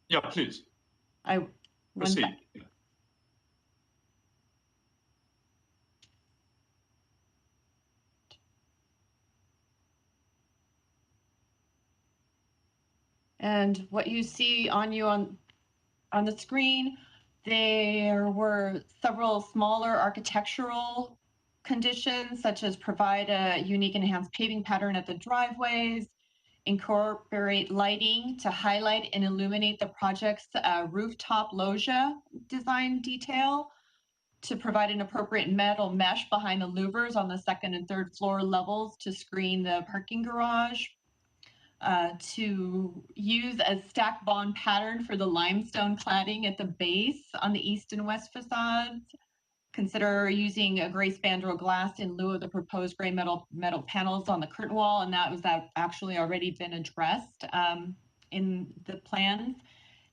Yeah, please. I proceed. And what you see on the screen, there were several smaller architectural conditions, such as provide a unique enhanced paving pattern at the driveways, incorporate lighting to highlight and illuminate the project's rooftop loggia design detail, to provide an appropriate metal mesh behind the louvers on the second and third floor levels to screen the parking garage, to use a stack bond pattern for the limestone cladding at the base on the east and west facades. Consider using a gray spandrel glass in lieu of the proposed gray metal panels on the curtain wall, and that was actually already been addressed in the plans.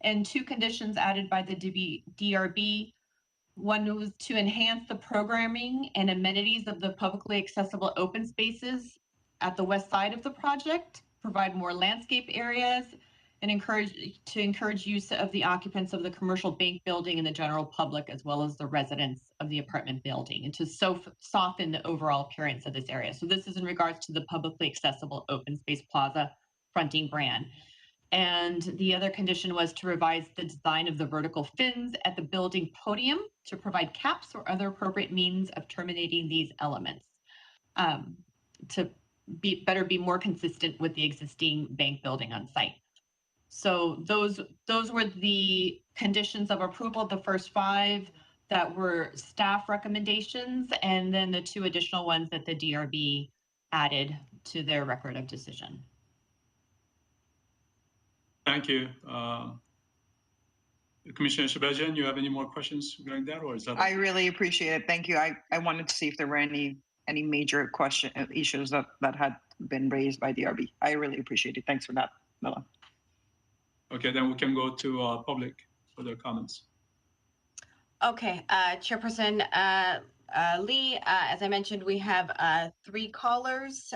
And 2 conditions added by the DRB. One was to enhance the programming and amenities of the publicly accessible open spaces at the west side of the project, provide more landscape areas, and encourage use of the occupants of the commercial bank building and the general public, as well as the residents of the apartment building, and to soften the overall appearance of this area. So this is in regards to the publicly accessible open space plaza fronting brand. And the other condition was to revise the design of the vertical fins at the building podium to provide caps or other appropriate means of terminating these elements, to be more consistent with the existing bank building on site. So those were the conditions of approval, the first 5 that were staff recommendations, and then the 2 additional ones that the DRB added to their record of decision. Thank you. Commissioner Shabazian, you have any more questions regarding that, or is that? I really appreciate it. Thank you. I wanted to see if there were any major issues that had been raised by DRB. I really appreciate it. Thanks for that, Mela. Okay, then we can go to public for their comments. Okay, Chairperson Lee, as I mentioned, we have 3 callers.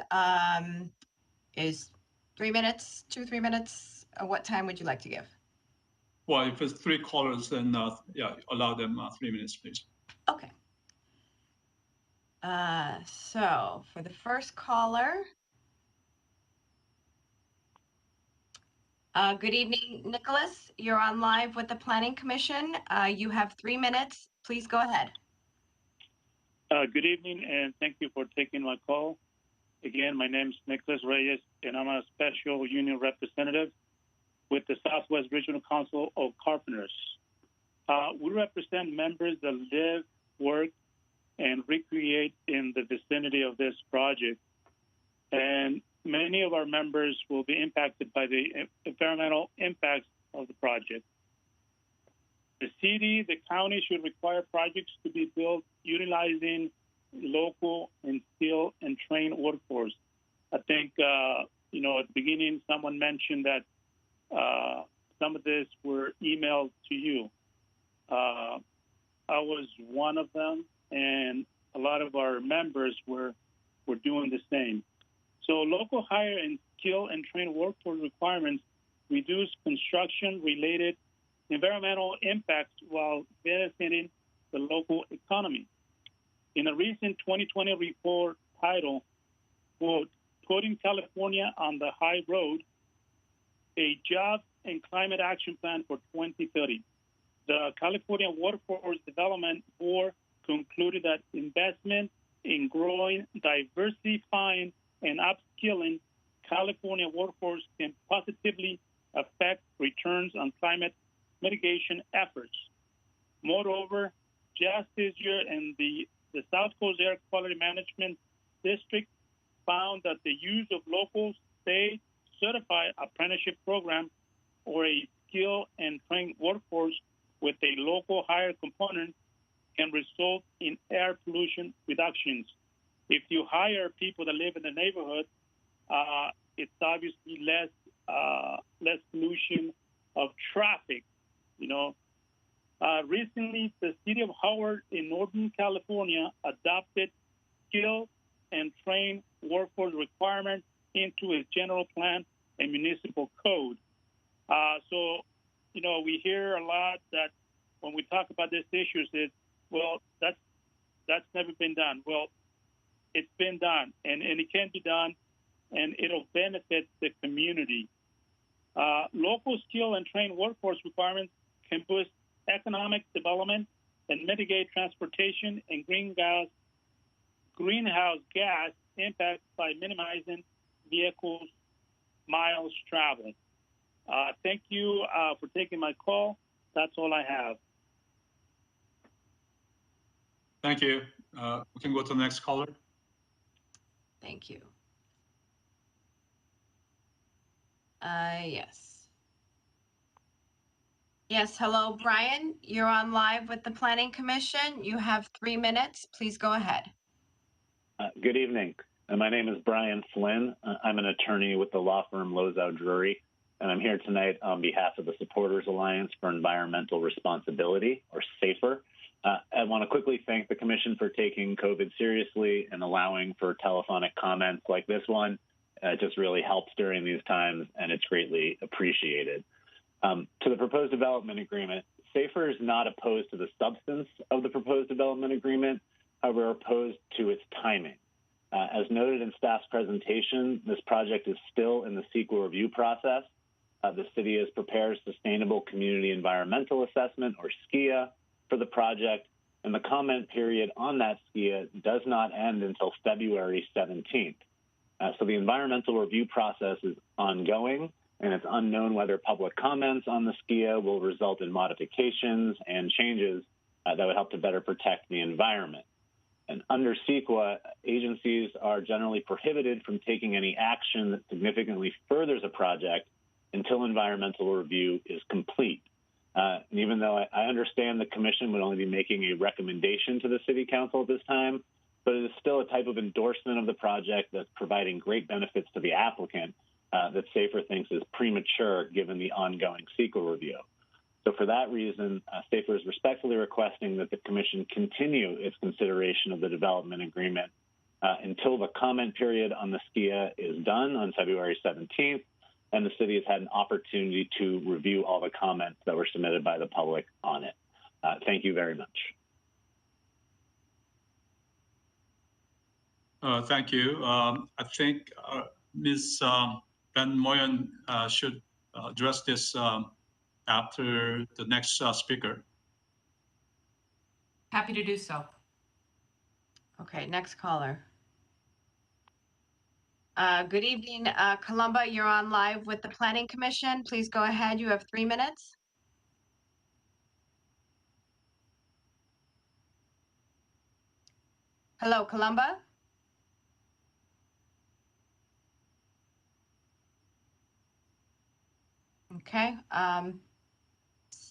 Is 3 minutes, 2-3 minutes? What time would you like to give? Well, if it's 3 callers, then yeah, allow them 3 minutes, please. Okay. So for the first caller, good evening, Nicholas. You're on live with the Planning Commission. You have 3 minutes. Please go ahead. Good evening, and thank you for taking my call. Again, my name is Nicholas Reyes, and I'm a special union representative with the Southwest Regional Council of Carpenters. We represent members that live, work, and recreate in the vicinity of this project. And many of our members will be impacted by the environmental impacts of the project. The city, the county should require projects to be built utilizing local and skilled and trained workforce. I think, at the beginning, someone mentioned that some of this were emailed to you. I was one of them, and a lot of our members were doing the same. So local hire and skill and trained workforce requirements reduce construction-related environmental impacts while benefiting the local economy. In a recent 2020 report titled, quote, Putting California on the High Road, a Jobs and Climate Action Plan for 2030, the California Workforce Development Board concluded that investment in growing, diversifying, and upskilling California workforce can positively affect returns on climate mitigation efforts. Moreover, just this year in the South Coast Air Quality Management District found that the use of local state certified apprenticeship program or a skilled and trained workforce with a local hire component can result in air pollution reductions. If you hire people that live in the neighborhood, it's obviously less pollution of traffic. Recently, the city of Howard in Northern California adopted skilled and trained workforce requirements into its general plan and municipal code. We hear a lot that when we talk about these issues, that's never been done. Well, it's been done, and it can be done, and it'll benefit the community. Local skill and trained workforce requirements can boost economic development and mitigate transportation and greenhouse gas impacts by minimizing vehicles miles traveled. Thank you for taking my call. That's all I have. Thank you. We can go to the next caller. Thank you. Yes. Yes, hello, Brian. You're on live with the Planning Commission. You have 3 minutes. Please go ahead. Good evening. My name is Brian Flynn. I'm an attorney with the law firm Lozow Drury, and I'm here tonight on behalf of the Supporters Alliance for Environmental Responsibility, or SAFER. I want to quickly thank the Commission for taking COVID seriously and allowing for telephonic comments like this one. It just really helps during these times, and it's greatly appreciated. To the proposed development agreement, SAFER is not opposed to the substance of the proposed development agreement, however, opposed to its timing. As noted in staff's presentation, this project is still in the CEQA review process. The city has prepared a Sustainable Community Environmental Assessment, or SCEA, for the project, and the comment period on that SCEA does not end until February 17th. So the environmental review process is ongoing, and it's unknown whether public comments on the SCEA will result in modifications and changes that would help to better protect the environment. And under CEQA, agencies are generally prohibited from taking any action that significantly furthers a project until environmental review is complete. And even though I understand the Commission would only be making a recommendation to the City Council at this time, but it is still a type of endorsement of the project that's providing great benefits to the applicant that SAFER thinks is premature given the ongoing CEQA review. So for that reason, SAFER is respectfully requesting that the Commission continue its consideration of the development agreement until the comment period on the SCEA is done on February 17th, and the city has had an opportunity to review all the comments that were submitted by the public on it. Thank you very much. Thank you. I think Ms. Van Moyen should address this after the next speaker. Happy to do so. Okay, next caller. Good evening, Columba. You're on live with the Planning Commission. Please go ahead. You have 3 minutes. Hello, Columba. Okay.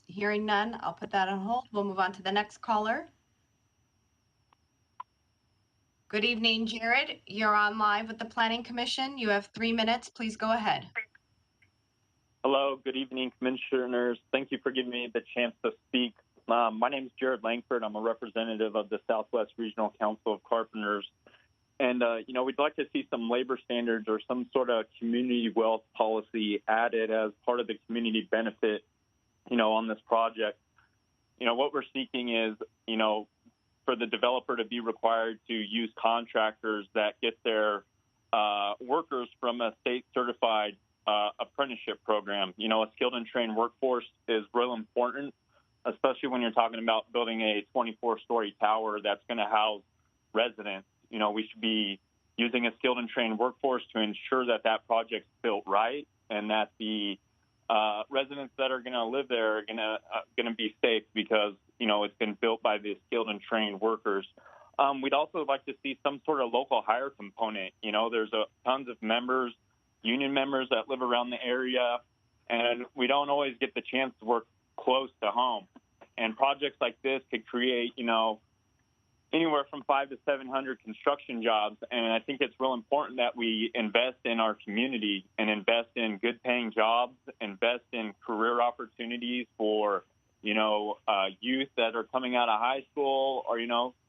Hearing none, I'll put that on hold. We'll move on to the next caller. Good evening, Jared. You're on live with the Planning Commission. You have 3 minutes. Please go ahead. Hello, good evening, commissioners. Thank you for giving me the chance to speak. My name is Jared Langford. I'm a representative of the Southwest Regional Council of Carpenters. And, we'd like to see some labor standards or some sort of community wealth policy added as part of the community benefit, on this project. What we're seeking is, for the developer to be required to use contractors that get their workers from a state certified apprenticeship program. A skilled and trained workforce is real important, especially when you're talking about building a 24-story tower that's going to house residents. We should be using a skilled and trained workforce to ensure that that project's built right and that the residents that are going to live there are going to be safe because it's been built by the skilled and trained workers. We'd also like to see some sort of local hire component. There's tons of members, union members that live around the area, and we don't always get the chance to work close to home. And projects like this could create, anywhere from 500 to 700 construction jobs. And I think it's real important that we invest in our community and invest in good paying jobs, invest in career opportunities for, youth that are coming out of high school or,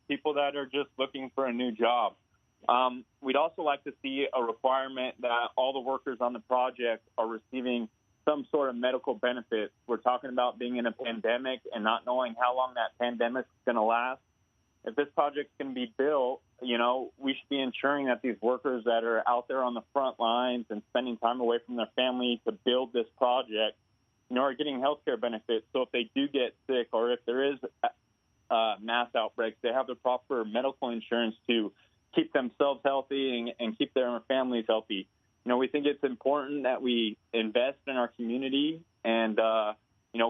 people that are just looking for a new job. We'd also like to see a requirement that all the workers on the project are receiving some sort of medical benefit. We're talking about being in a pandemic and not knowing how long that pandemic is going to last. If this project's going to be built, we should be ensuring that these workers that are out there on the front lines and spending time away from their family to build this project, are getting health care benefits. So if they do get sick or if there is mass outbreaks, they have the proper medical insurance to keep themselves healthy and keep their families healthy. We think it's important that we invest in our community and,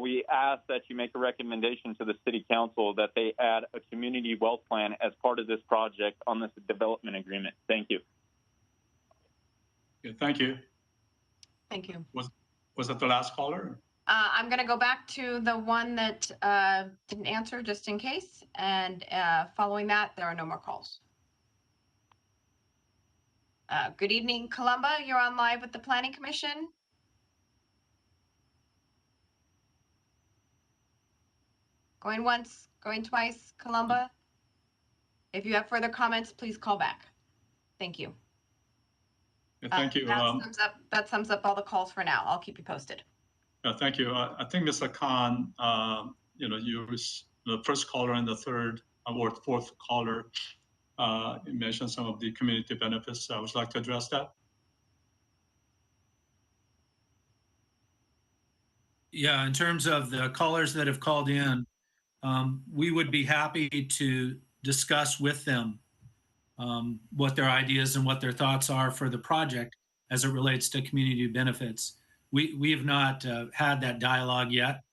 we ask that you make a recommendation to the city council that they add a community wealth plan as part of this project on this development agreement. Thank you. Yeah, thank you. Thank you. Was that the last caller? I'm going to go back to the one that didn't answer just in case. And following that, there are no more calls. Good evening, Columba. You're on live with the Planning Commission. Going once, going twice, Columba. If you have further comments, please call back. Thank you. Yeah, thank you. That sums up all the calls for now. I'll keep you posted. Thank you. I think, Mr. Khan, you were the first caller and the third or fourth caller. You mentioned some of the community benefits. I would like to address that. Yeah, in terms of the callers that have called in, we would be happy to discuss with them what their ideas and what their thoughts are for the project as it relates to community benefits. We have not had that dialogue yet.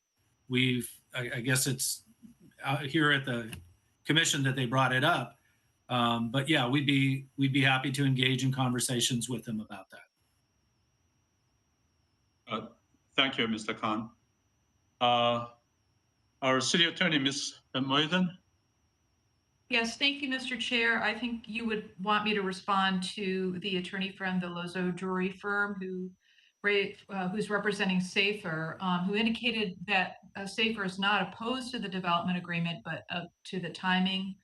I guess it's out here at the commission that they brought it up. But yeah, we'd be happy to engage in conversations with them about that. Thank you, Mr. Khan. Our city attorney, Ms. Moyden. Yes, thank you, Mr. Chair. I think you would want me to respond to the attorney from the Lozo Drury firm who's representing SAFER, who indicated that SAFER is not opposed to the development agreement, but to the timing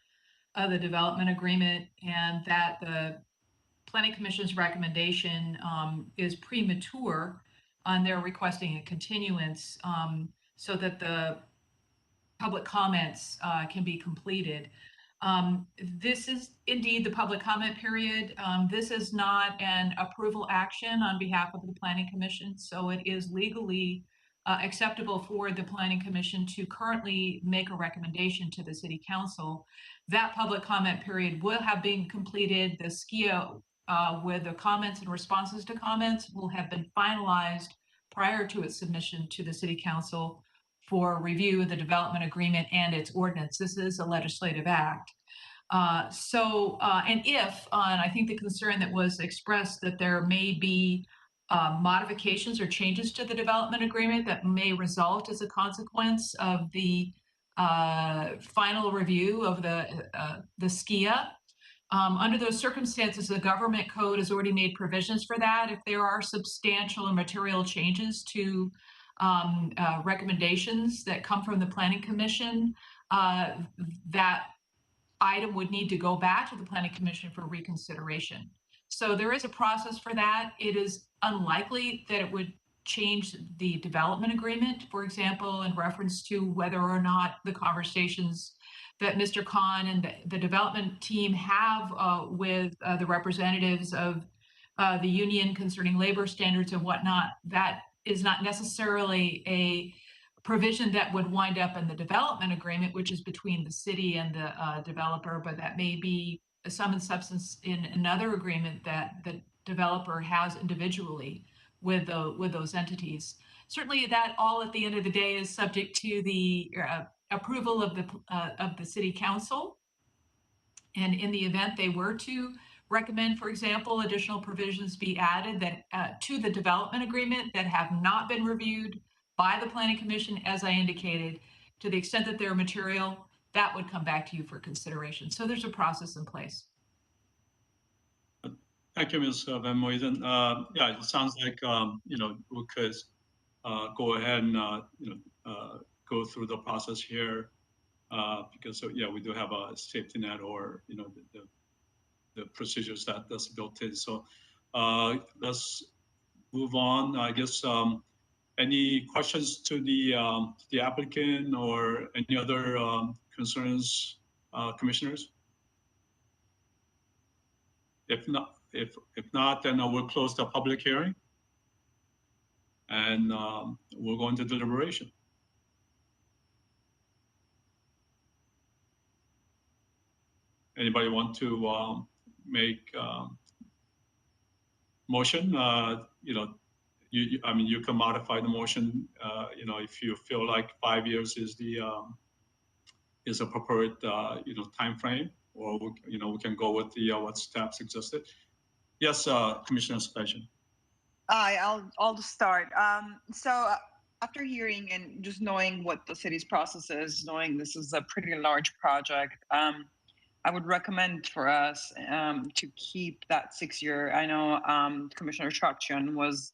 of the development agreement, and that the Planning Commission's recommendation is premature on their requesting a continuance so that the public comments can be completed. This is indeed the public comment period. This is not an approval action on behalf of the Planning Commission, so it is legally acceptable for the Planning Commission to currently make a recommendation to the City Council. That public comment period will have been completed. The SKIA with the comments and responses to comments will have been finalized prior to its submission to the City Council for review of the development agreement and its ordinance. This is a legislative act. And I think the concern that was expressed that there may be modifications or changes to the development agreement that may result as a consequence of the final review of the SKIA. Under those circumstances, the government code has already made provisions for that. If there are substantial and material changes to recommendations that come from the Planning Commission, that item would need to go back to the Planning Commission for reconsideration. So there is a process for that. It is unlikely that it would change the development agreement, for example, in reference to whether or not the conversations that Mr. Khan and the development team have with the representatives of the union concerning labor standards and whatnot, that is not necessarily a provision that would wind up in the development agreement, which is between the city and the developer, but that may be a sum and substance in another agreement that the developer has individually with those entities. Certainly that all at the end of the day is subject to the approval of the City Council. And in the event they were to recommend, for example, additional provisions be added that to the development agreement that have not been reviewed by the Planning Commission, as I indicated, to the extent that they're material, that would come back to you for consideration. So there's a process in place. Thank you, Ms. Van Moyden. Yeah, it sounds like we could go ahead and go through the process here because we do have a safety net or the procedures that's built in. So let's move on. I guess any questions to the applicant or any other concerns, commissioners? If not, then I will close the public hearing, and we'll go into deliberation. Anybody want to make motion? You can modify the motion. If you feel like 5 years is a preferred time frame, or we can go with what staff suggested. Yes, Commissioner Sebastian. I'll just start. So after hearing and just knowing what the city's process is, knowing this is a pretty large project, I would recommend for us to keep that 6-year. I know Commissioner Chakchian was,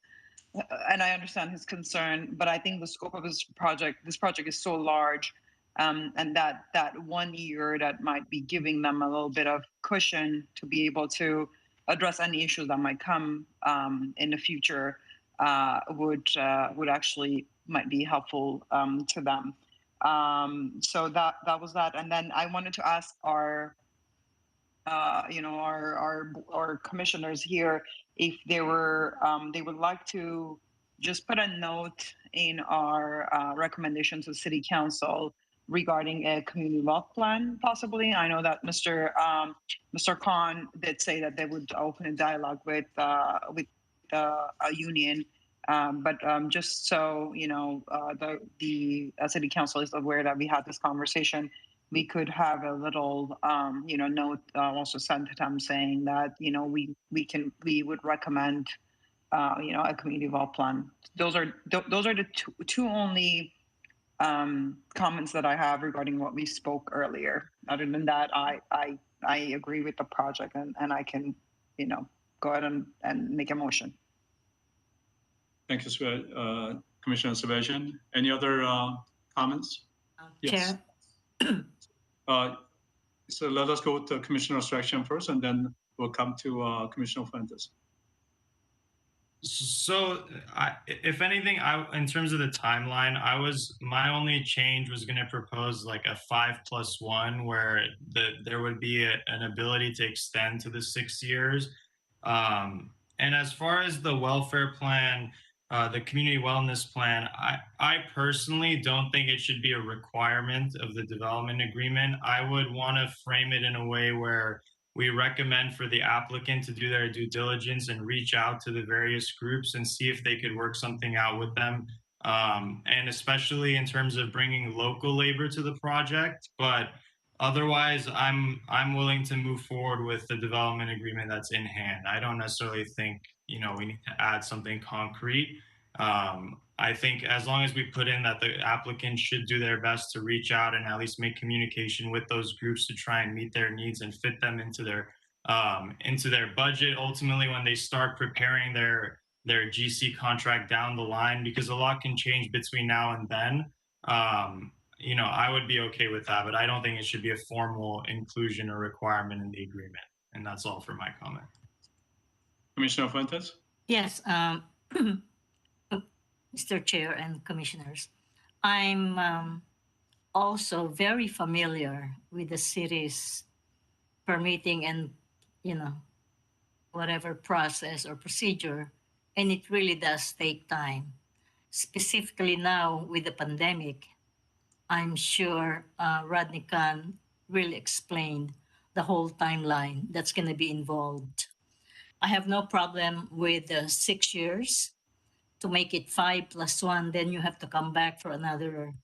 and I understand his concern, but I think the scope of this project is so large, and that 1 year that might be giving them a little bit of cushion to be able to address any issues that might come in the future would actually might be helpful to them. So that was that, and then I wanted to ask our commissioners here if they would like to just put a note in our recommendation to City Council regarding a community wealth plan, possibly. I know that Mr. Khan did say that they would open a dialogue with a union, but just so the City Council is aware that we had this conversation, we could have a little note also sent to them saying that we would recommend a community wealth plan. Those are the two only comments that I have regarding what we spoke earlier. Other than that, I agree with the project, and I can go ahead and make a motion. Thank you, Commissioner Sebastian. Any other comments? Yes. Chair. So let us go to Commissioner Sebastian first, and then we'll come to Commissioner Fuentes. So, if anything, in terms of the timeline, my only change was going to propose like a 5+1, where there would be an ability to extend to the 6 years. And as far as the welfare plan, the community wellness plan, I personally don't think it should be a requirement of the development agreement. I would want to frame it in a way where we recommend for the applicant to do their due diligence and reach out to the various groups and see if they could work something out with them. And especially in terms of bringing local labor to the project. But otherwise, I'm willing to move forward with the development agreement that's in hand. I don't necessarily think, we need to add something concrete. I think as long as we put in that the applicant should do their best to reach out and at least make communication with those groups to try and meet their needs and fit them into their budget ultimately when they start preparing their GC contract down the line, because a lot can change between now and then. I would be okay with that, but I don't think it should be a formal inclusion or requirement in the agreement. And that's all for my comment. Commissioner Fuentes? Yes, Mr. Chair and Commissioners, I'm also very familiar with the city's permitting and, whatever process or procedure, and it really does take time. Specifically now with the pandemic, I'm sure Rodney Khan really explained the whole timeline that's going to be involved. I have no problem with the 6 years. To make it 5 + 1, then you have to come back for another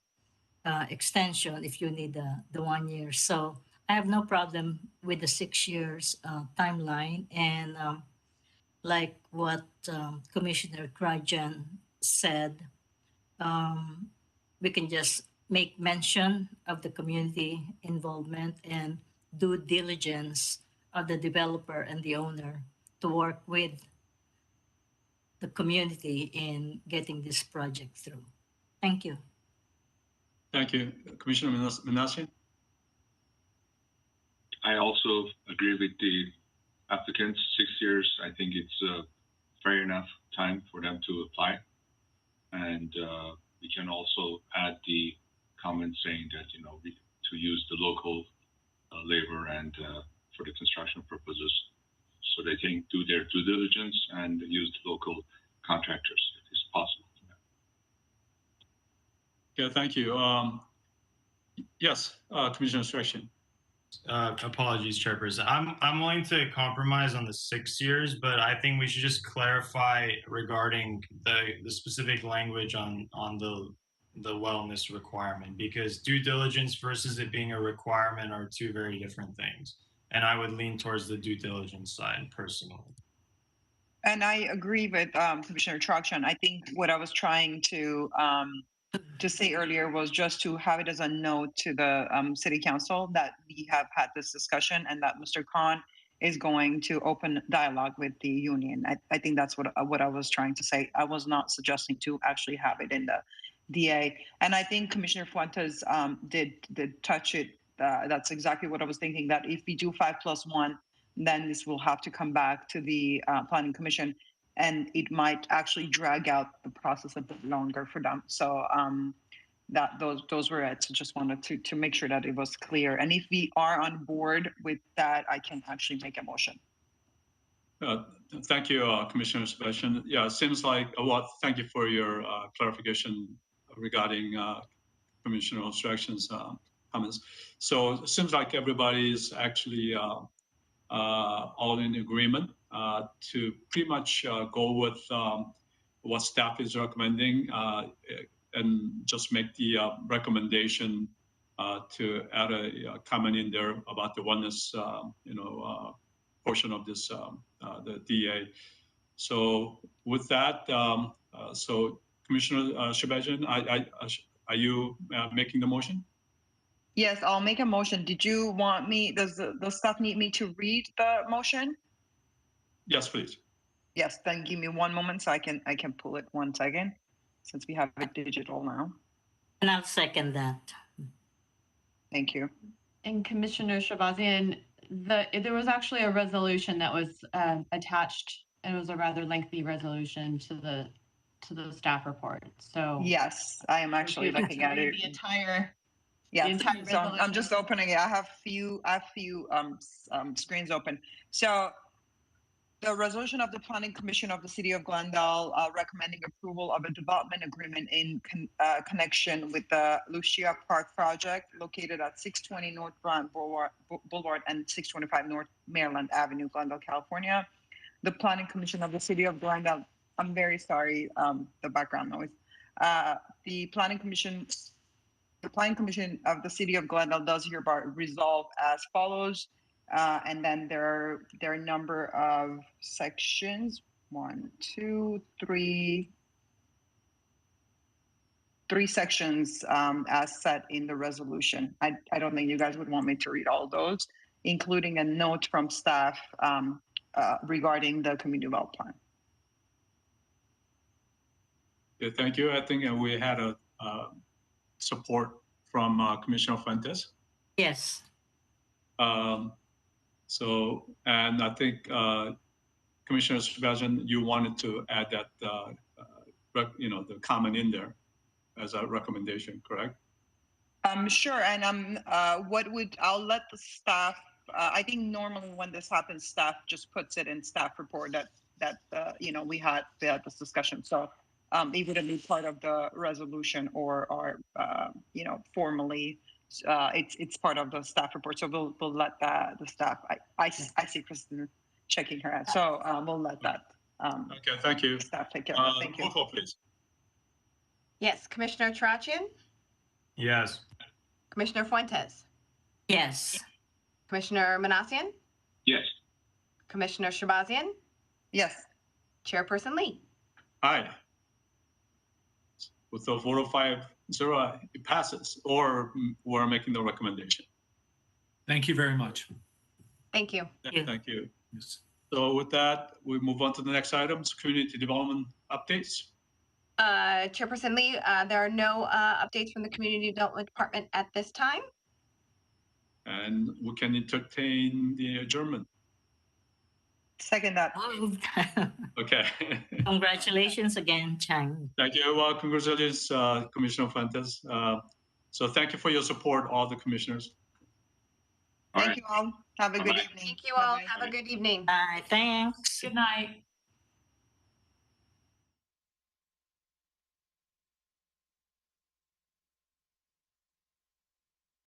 extension if you need the 1 year. So I have no problem with the 6 years timeline. And like what Commissioner Krajan said, we can just make mention of the community involvement and due diligence of the developer and the owner to work with the community in getting this project through. Thank you. Thank you. Commissioner Menashe? I also agree with the applicants. 6 years, I think it's a fair enough time for them to apply. And we can also add the comment saying that, to use the local labor and for the construction purposes, so they can do their due diligence and use the local contractors if it's possible. Yeah, thank you. Yes, Commissioner Stretchen. Apologies, Chairperson. I'm willing to compromise on the 6 years, but I think we should just clarify regarding the specific language on the wellness requirement, because due diligence versus it being a requirement are two very different things. And I would lean towards the due diligence side personally. And I agree with Commissioner Trakshan. I think what I was trying to say earlier was just to have it as a note to the city council that we have had this discussion and that Mr. Khan is going to open dialogue with the union. I think that's what I was trying to say. I was not suggesting to actually have it in the DA. And I think Commissioner Fuentes did touch it. That's exactly what I was thinking, that if we do 5 + 1, then this will have to come back to the Planning Commission, and it might actually drag out the process a bit longer for them. So those were it. So just wanted to make sure that it was clear. And if we are on board with that, I can actually make a motion. Thank you, Commissioner Sebastian. Yeah, it seems like thank you for your clarification regarding Commissioner Instructions comments. So it seems like everybody's actually all in agreement to pretty much go with what staff is recommending and just make the recommendation to add a comment in there about the oneness, portion of this, the DA. So with that, so Commissioner Shabajan, are you making the motion? Yes, I'll make a motion. Did you want me, does the staff need me to read the motion? Yes, please. Yes, then give me one moment so I can pull it 1 second, since we have it digital now. And I'll second that. Thank you. And Commissioner Shabazian, there was actually a resolution that was attached, and it was a rather lengthy resolution to the staff report. So yes, I am actually looking at it. The entire. Yes, so I'm just opening it. I have few screens open. So The resolution of the Planning Commission of the City of Glendale recommending approval of a development agreement in connection with the Lucia Park project located at 620 North Grand Boulevard and 625 North Maryland Avenue, Glendale, California. The Planning Commission of the City of Glendale, I'm very sorry, the background noise. The Planning Commission of the City of Glendale does hereby resolve as follows. And then there are a number of sections, three sections as set in the resolution. I don't think you guys would want me to read all those, including a note from staff regarding the community development plan. Yeah, thank you. I think we had a support from Commissioner Fuentes. Yes. And I think Commissioner Sebastian, you wanted to add that, the comment in there as a recommendation, correct? Sure. And I'll let the staff. I think normally when this happens, staff just puts it in staff report that we had this discussion. So it wouldn't be part of the resolution or formally. It's part of the staff report. So we'll let the staff. I see Kristen checking her out. So we'll let that. Okay. Thank you. Staff take care of it. Thank you. Roll call, please. Yes, Commissioner Tarachian, Yes. Commissioner Fuentes, Yes. Commissioner Manassian, Yes. Commissioner Shabazian, Yes. Chairperson Lee. Aye. With a vote of 5-0, it passes, or we're making the recommendation. Thank you very much. Thank you. Thank you. Yes. So with that, we move on to the next items, community development updates. Chairperson Lee, there are no updates from the Community Development Department at this time. And we can entertain the adjournment. Second that. Okay. Congratulations again, Chang. Thank you. Well, congratulations, Commissioner Fuentes. So thank you for your support, all the commissioners. Thank you all. Have a good Bye-bye. evening. Thank you all. Bye-bye. Have a good evening. Bye. Thanks. Good night.